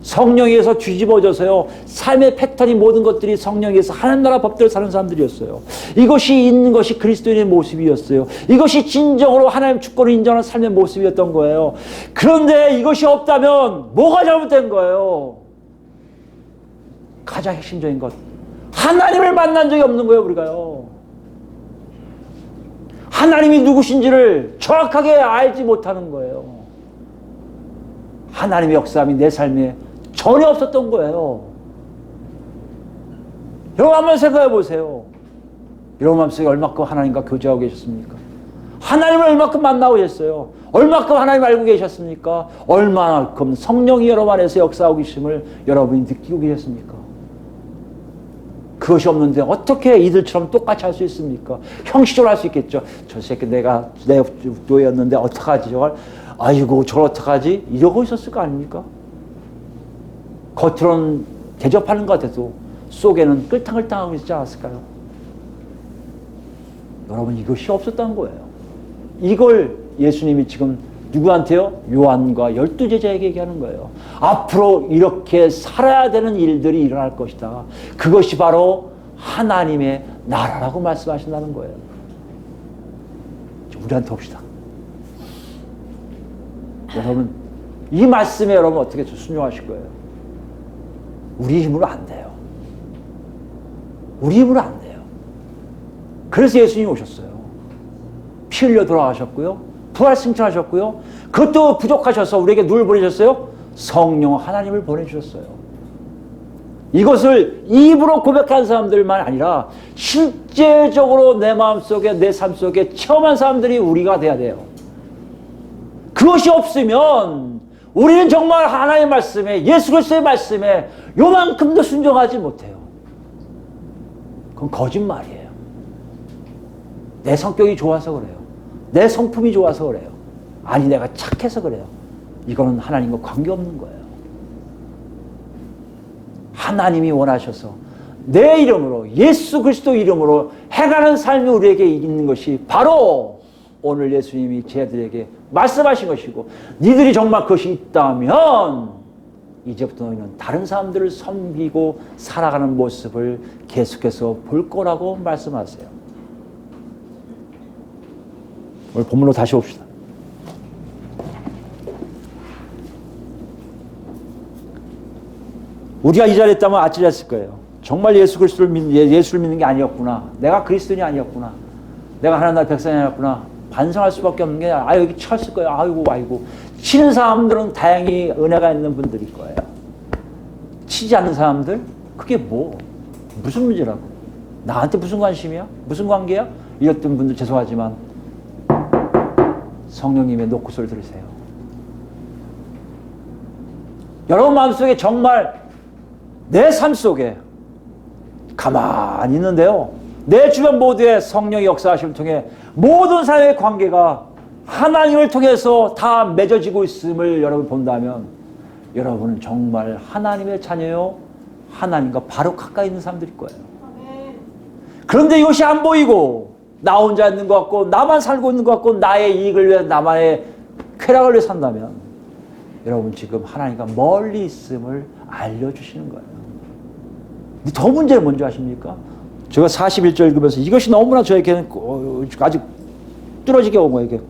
성령에 의해서 뒤집어져서요. 삶의 패턴이 모든 것들이 성령에 의해서 하나님 나라 법대로 사는 사람들이었어요. 이것이 있는 것이 그리스도인의 모습이었어요. 이것이 진정으로 하나님 주권을 인정하는 삶의 모습이었던 거예요. 그런데 이것이 없다면 뭐가 잘못된 거예요? 가장 핵심적인 것, 하나님을 만난 적이 없는 거예요. 우리가요, 하나님이 누구신지를 정확하게 알지 못하는 거예요. 하나님의 역사함이 내 삶에 전혀 없었던 거예요. 여러분, 한번 생각해 보세요. 여러분 마음속에 얼마큼 하나님과 교제하고 계셨습니까? 하나님을 얼마큼 만나고 계셨어요? 얼마큼 하나님 알고 계셨습니까? 얼마만큼 성령이 여러분 안에서 역사하고 계심을 여러분이 느끼고 계셨습니까? 그것이 없는데 어떻게 이들처럼 똑같이 할 수 있습니까? 형식적으로 할 수 있겠죠. 저 새끼 내 노예였는데 어떡하지 저걸? 아이고 저걸 어떡하지? 이러고 있었을 거 아닙니까? 겉으로는 대접하는 것 같아도 속에는 끌탕끌탕하고 있지 않았을까요? 여러분, 이것이 없었던 거예요. 이걸 예수님이 지금 누구한테요? 요한과 12제자에게 얘기하는 거예요. 앞으로 이렇게 살아야 되는 일들이 일어날 것이다. 그것이 바로 하나님의 나라라고 말씀하신다는 거예요. 우리한테 봅시다. 여러분, 이 말씀에 여러분 어떻게 순종하실 거예요? 우리 힘으로 안 돼요. 우리 힘으로 안 돼요. 그래서 예수님이 오셨어요. 피 흘려 돌아가셨고요. 부활 승천하셨고요. 그것도 부족하셔서 우리에게 누굴 보내셨어요? 성령 하나님을 보내주셨어요. 이것을 입으로 고백한 사람들만 아니라 실제적으로 내 마음속에 내 삶 속에 체험한 사람들이 우리가 돼야 돼요. 그것이 없으면 우리는 정말 하나님의 말씀에, 예수 그리스도의 말씀에 요만큼도 순종하지 못해요. 그건 거짓말이에요. 내 성격이 좋아서 그래요. 내 성품이 좋아서 그래요. 아니 내가 착해서 그래요. 이거는 하나님과 관계없는 거예요. 하나님이 원하셔서 내 이름으로 예수 그리스도 이름으로 행하는 삶이 우리에게 있는 것이 바로 오늘 예수님이 제자들에게 말씀하신 것이고 니들이 정말 그것이 있다면 이제부터 너희는 다른 사람들을 섬기고 살아가는 모습을 계속해서 볼 거라고 말씀하세요. 오늘 본문으로 다시 옵시다. 우리가 이 자리에 있다면 아찔했을 거예요. 정말 예수를 믿는 게 아니었구나. 내가 그리스도인이 아니었구나. 내가 하나님 나라 백성이 아니었구나. 반성할 수밖에 없는 게 여기 쳤을 거예요. 아이고. 치는 사람들은 다행히 은혜가 있는 분들일 거예요. 치지 않는 사람들? 그게 무슨 문제라고? 나한테 무슨 관심이야? 무슨 관계야? 이랬던 분들 죄송하지만 성령님의 노크소리를 들으세요. 여러분 마음속에 정말 내 삶 속에 가만히 있는데요. 내 주변 모두의 성령의 역사하심을 통해 모든 사회의 관계가 하나님을 통해서 다 맺어지고 있음을 여러분 본다면 여러분은 정말 하나님의 자녀요. 하나님과 바로 가까이 있는 사람들일 거예요. 그런데 이것이 안 보이고 나 혼자 있는 것 같고 나만 살고 있는 것 같고 나의 이익을 위해 나만의 쾌락을 위해 산다면 여러분 지금 하나님과 멀리 있음을 알려주시는 거예요. 더 문제는 뭔지 아십니까? 제가 41절 읽으면서 이것이 너무나 저에게는 아주 뚫어지게 온 거예요. 이게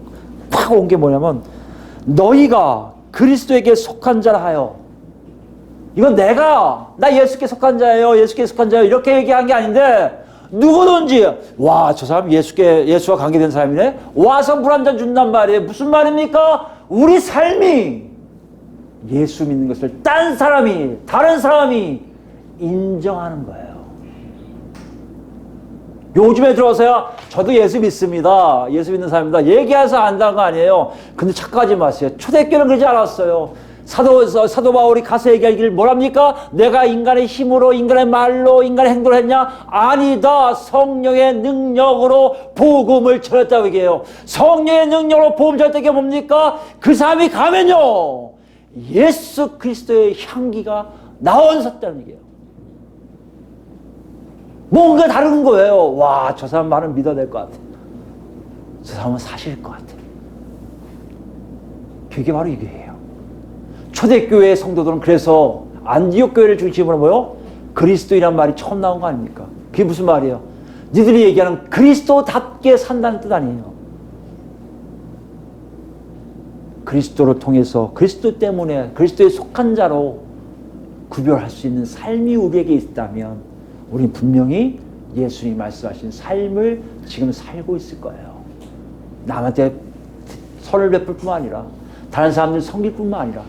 확 온 게 뭐냐면 너희가 그리스도에게 속한 자라 하여 이건 나 예수께 속한 자예요. 예수께 속한 자예요. 이렇게 얘기한 게 아닌데 누구든지 저 사람 예수와 관계된 사람이네. 와서 물 한 잔 준단 말이에요. 무슨 말입니까? 우리 삶이 예수 믿는 것을 다른 사람이 인정하는 거예요. 요즘에 들어서야 저도 예수 믿습니다. 예수 믿는 사람입니다. 얘기해서 안다는 거 아니에요. 근데 착각하지 마세요. 초대교회는 그러지 않았어요. 사도 바울이 가서 얘기하기를 뭐랍니까? 내가 인간의 힘으로, 인간의 말로, 인간의 행동을 했냐? 아니다. 성령의 능력으로 복음을 전했다고 얘기해요. 성령의 능력으로 복음을 전했다는 게 뭡니까? 그 사람이 가면요 예수 그리스도의 향기가 나온섰다는 얘기예요. 뭔가 다른 거예요. 저 사람 말은 믿어야 될 것 같아. 저 사람은 사실일 것 같아. 그게 바로 이게예요. 초대교회의 성도들은 그래서 안디옥 교회를 중심으로 그리스도이란 말이 처음 나온 거 아닙니까? 그게 무슨 말이에요? 니들이 얘기하는 그리스도답게 산다는 뜻 아니에요. 그리스도를 통해서 그리스도 때문에 그리스도에 속한 자로 구별할 수 있는 삶이 우리에게 있다면 우리는 분명히 예수님이 말씀하신 삶을 지금 살고 있을 거예요. 남한테 선을 베풀 뿐만 아니라 다른 사람들 섬길 뿐만 아니라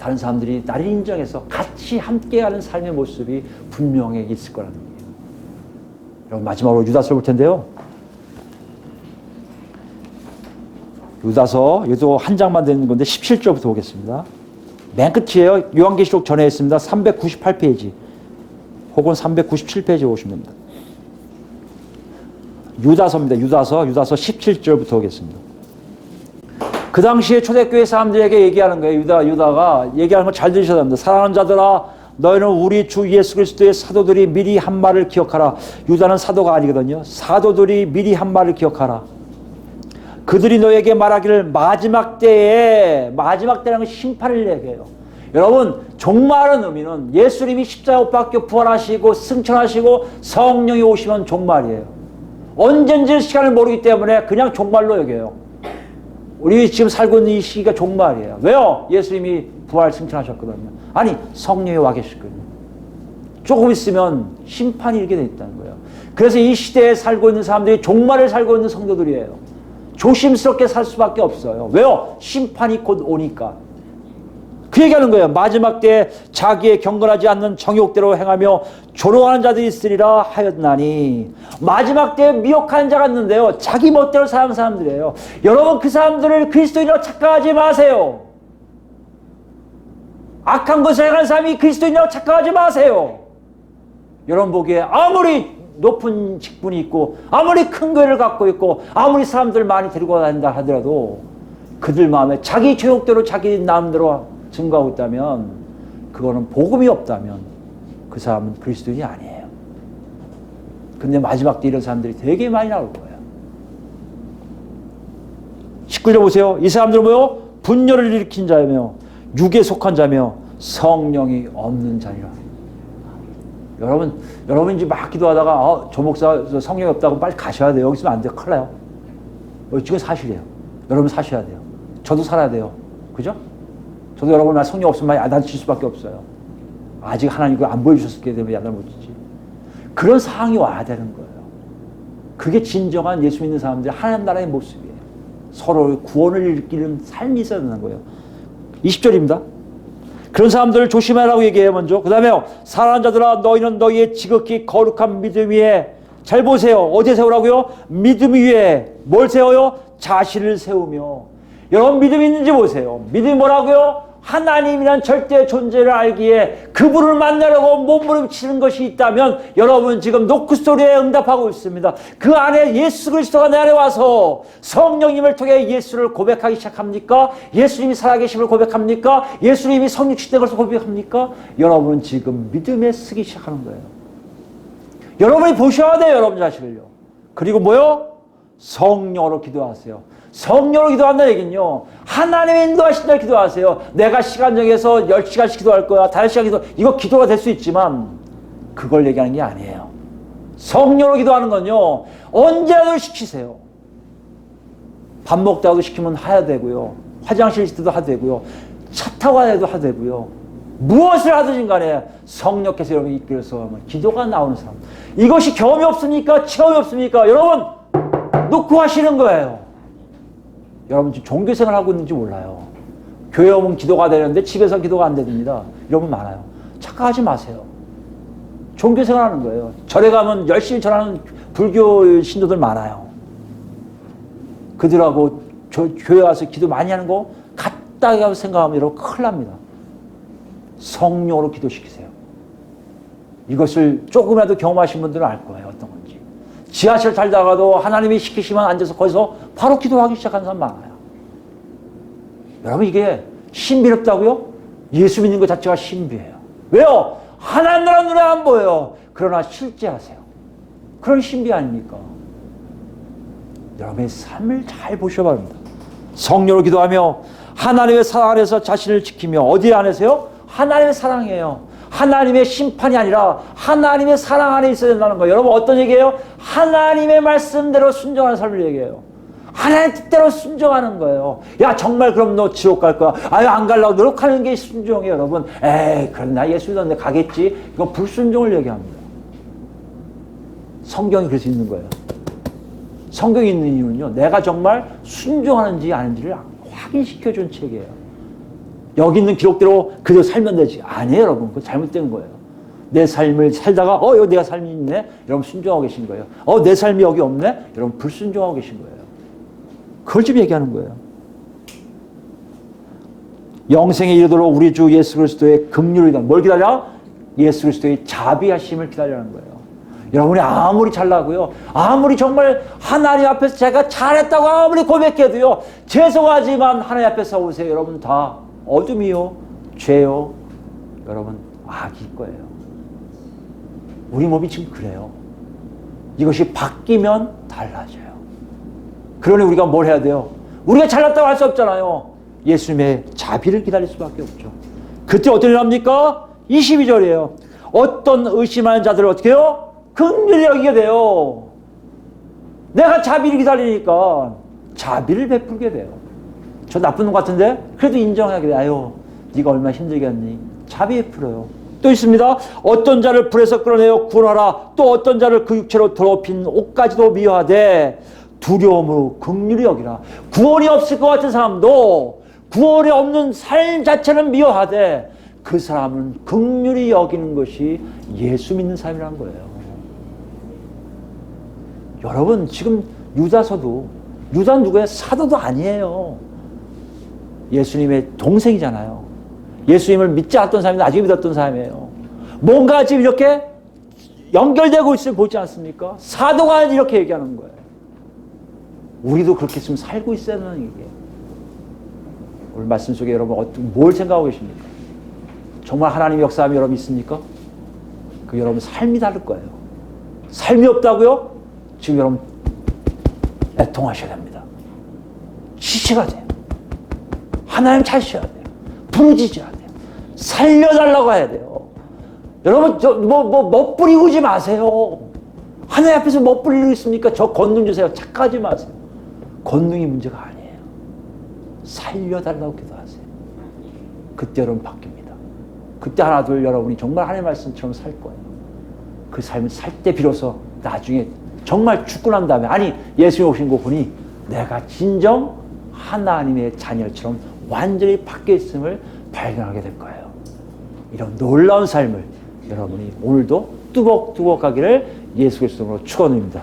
다른 사람들이 나를 인정해서 같이 함께하는 삶의 모습이 분명히 있을 거라는 거예요. 여러분 마지막으로 유다서를 볼 텐데요. 유다서 이것도 한 장만 되는 건데 17절부터 보겠습니다. 맨 끝이에요. 요한계시록 전에 있습니다. 398페이지 혹은 397페이지에 오시면 됩니다. 유다서입니다. 유다서 17절부터 보겠습니다. 그 당시에 초대교회 사람들에게 얘기하는 거예요. 유다가 얘기하는 걸 잘 들으셔야 합니다. 사랑하는 자들아 너희는 우리 주 예수 그리스도의 사도들이 미리 한 말을 기억하라. 유다는 사도가 아니거든요. 사도들이 미리 한 말을 기억하라. 그들이 너에게 말하기를 마지막 때라는 건 심판을 얘기해요. 여러분 종말은 의미는 예수님이 십자가 못 박혀 부활하시고 승천하시고 성령이 오시면 종말이에요. 언젠지 시간을 모르기 때문에 그냥 종말로 여겨요. 우리 지금 살고 있는 이 시기가 종말이에요. 왜요? 예수님이 부활 승천하셨거든요. 아니 성령이 와 계셨거든요. 조금 있으면 심판이 이렇게 돼 있다는 거예요. 그래서 이 시대에 살고 있는 사람들이 종말을 살고 있는 성도들이에요. 조심스럽게 살 수밖에 없어요. 왜요? 심판이 곧 오니까. 그 얘기하는 거예요. 마지막 때에 자기의 경건하지 않는 정욕대로 행하며 조롱하는 자들이 있으리라 하였나니 마지막 때에 미혹하는 자가 있는데요. 자기 멋대로 사는 사람들이에요. 여러분 그 사람들을 그리스도인이라고 착각하지 마세요. 악한 것을 행하는 사람이 그리스도인이라고 착각하지 마세요. 여러분 보기에 아무리 높은 직분이 있고 아무리 큰 교회를 갖고 있고 아무리 사람들 많이 데리고 다닌다 하더라도 그들 마음에 자기 죄욕대로 자기 마음대로 증거하고 있다면 그거는 복음이 없다면 그 사람은 그리스도인이 아니에요. 근데 마지막 때 이런 사람들이 되게 많이 나올 거예요. 19절 보세요. 이 사람들은 뭐요? 분열을 일으킨 자며 육에 속한 자며 성령이 없는 자니라. 여러분 이제 막 기도하다가 저 목사 성령이 없다고 빨리 가셔야 돼요. 여기 있으면 안 돼요. 큰일 나요. 지금 사실이에요. 여러분 사셔야 돼요. 저도 살아야 돼요. 그죠? 저도 여러분 말 성령 없으면 야단칠 수밖에 없어요. 아직 하나님 안 보여주셨기 때문에 야단을 못 치지. 그런 상황이 와야 되는 거예요. 그게 진정한 예수 믿는 사람들의 하나님 나라의 모습이에요. 서로 구원을 일으키는 삶이 있어야 되는 거예요. 20절입니다. 그런 사람들을 조심하라고 얘기해요. 먼저. 그 다음에 사랑하는 자들아 너희는 너희의 지극히 거룩한 믿음 위에 잘 보세요. 어디에 세우라고요? 믿음 위에 뭘 세워요? 자신을 세우며. 여러분 믿음이 있는지 보세요. 믿음이 뭐라고요? 하나님이란 절대 존재를 알기에 그분을 만나려고 몸부림치는 것이 있다면 여러분 지금 노크소리에 응답하고 있습니다. 그 안에 예수 그리스도가 내 안에 와서 성령님을 통해 예수를 고백하기 시작합니까? 예수님이 살아계심을 고백합니까? 예수님이 성육신된 것을 고백합니까? 여러분은 지금 믿음에 쓰기 시작하는 거예요. 여러분이 보셔야 돼요. 여러분 자신을요. 그리고 뭐요? 성령으로 기도하세요. 성령으로 기도한다는 얘기는요. 하나님의 인도하신다 기도하세요. 내가 시간 정해서 10시간씩 기도할 거야. 5시간 기도. 이거 기도가 될 수 있지만 그걸 얘기하는 게 아니에요. 성령으로 기도하는 건요. 언제라도 시키세요. 밥 먹다가도 시키면 해야 되고요. 화장실 있을 때도 해도 되고요. 차 타고 가야 해도 되고요. 무엇을 하든지 간에 성령께서 여러분 이끌어서 하면 기도가 나오는 사람. 이것이 경험이 없습니까? 체험이 없습니까? 여러분 놓고 하시는 거예요. 여러분 지금 종교생활 하고 있는지 몰라요. 교회 오면 기도가 되는데 집에서 기도가 안 됩니다. 이런 분 많아요. 착각하지 마세요. 종교생활 하는 거예요. 절에 가면 열심히 절하는 불교 신도들 많아요. 그들하고 교회 와서 기도 많이 하는 거 같다고 생각하면 여러분 큰일 납니다. 성령으로 기도시키세요. 이것을 조금이라도 경험하신 분들은 알 거예요. 어떤 건지. 지하철 타다가도 하나님이 시키시면 앉아서 거기서 바로 기도하기 시작하는 사람 많아요. 여러분 이게 신비롭다고요? 예수 믿는 것 자체가 신비해요. 왜요? 하나님 나라 눈에 안 보여요. 그러나 실제 하세요. 그런 신비 아닙니까? 여러분의 삶을 잘 보셔야 합니다. 성령으로 기도하며 하나님의 사랑 안에서 자신을 지키며 어디 안에서요? 하나님의 사랑이에요. 하나님의 심판이 아니라 하나님의 사랑 안에 있어야 된다는 거예요. 여러분 어떤 얘기예요? 하나님의 말씀대로 순종하는 삶을 얘기해요. 하나님 뜻대로 순종하는 거예요. 야 정말 그럼 너 지옥 갈 거야. 아유 안 가려고 노력하는 게 순종이에요. 여러분 그럼 나 예수 믿었는데 가겠지. 이건 불순종을 얘기합니다. 성경이 그래서 있는 거예요. 성경이 있는 이유는요. 내가 정말 순종하는지 아닌지를 확인시켜준 책이에요. 여기 있는 기록대로 그대로 살면 되지. 아니에요, 여러분. 그거 잘못된 거예요. 내 삶을 살다가, 여기 내가 삶이 있네? 여러분, 순종하고 계신 거예요. 내 삶이 여기 없네? 여러분, 불순종하고 계신 거예요. 그걸 지금 얘기하는 거예요. 영생에 이르도록 우리 주 예수 그리스도의 긍휼을 기다려. 뭘 기다려? 예수 그리스도의 자비하심을 기다리는 거예요. 여러분이 아무리 잘나고요. 아무리 정말 하나님 앞에서 제가 잘했다고 아무리 고백해도요. 죄송하지만 하나님 앞에 서오세요. 여러분 다 어둠이요, 죄요, 여러분 악일 거예요. 우리 몸이 지금 그래요. 이것이 바뀌면 달라져요. 그러니 우리가 뭘 해야 돼요? 우리가 잘났다고 할 수 없잖아요. 예수님의 자비를 기다릴 수밖에 없죠. 그때 어떤 일 합니까? 22절이에요. 어떤 의심하는 자들을 어떻게 해요? 긍휼히 여기게 돼요. 내가 자비를 기다리니까 자비를 베풀게 돼요. 저 나쁜 놈 같은데 그래도 인정하게 돼요. 아유 네가 얼마나 힘들겠니? 자비 베풀어요. 또 있습니다. 어떤 자를 불에서 끌어내어 구원하라. 또 어떤 자를 그 육체로 더럽힌 옷까지도 미워하되 두려움으로 긍휼히 여기라. 구원이 없을 것 같은 사람도 구원이 없는 삶 자체는 미워하되 그 사람은 긍휼히 여기는 것이 예수 믿는 삶이라는 거예요. 여러분 지금 유다서도 유다는 누구예요? 사도도 아니에요. 예수님의 동생이잖아요. 예수님을 믿지 않았던 사람인데 아직 믿었던 사람이에요. 뭔가 지금 이렇게 연결되고 있을 보지 않습니까? 사도가 이렇게 얘기하는 거예요. 우리도 그렇게 좀 살고 있어야 하는 얘기예요. 오늘 말씀 속에 여러분 뭘 생각하고 계십니까? 정말 하나님의 역사함이 여러분 있습니까? 그 여러분 삶이 다를 거예요. 삶이 없다고요? 지금 여러분 애통하셔야 됩니다. 지체가 돼요. 하나님 찾으셔야 돼요. 부르짖어야 돼요. 살려달라고 해야 돼요. 여러분 멋부리고지 마세요. 하나님 앞에서 멋부리고 있습니까? 저 권능 주세요. 착각하지 마세요. 권능이 문제가 아니에요. 살려달라고 기도하세요. 그때 여러분 바뀝니다. 그때 하나 둘 여러분이 정말 하나님의 말씀처럼 살 거예요. 그 삶을 살 때 비로소 나중에 정말 죽고 난 다음에 아니 예수님 오신 거 보니 내가 진정 하나님의 자녀처럼 완전히 바뀌어 있음을 발견하게 될 거예요. 이런 놀라운 삶을 여러분이 오늘도 뚜벅뚜벅 가기를 예수 그리스도로 축원합니다.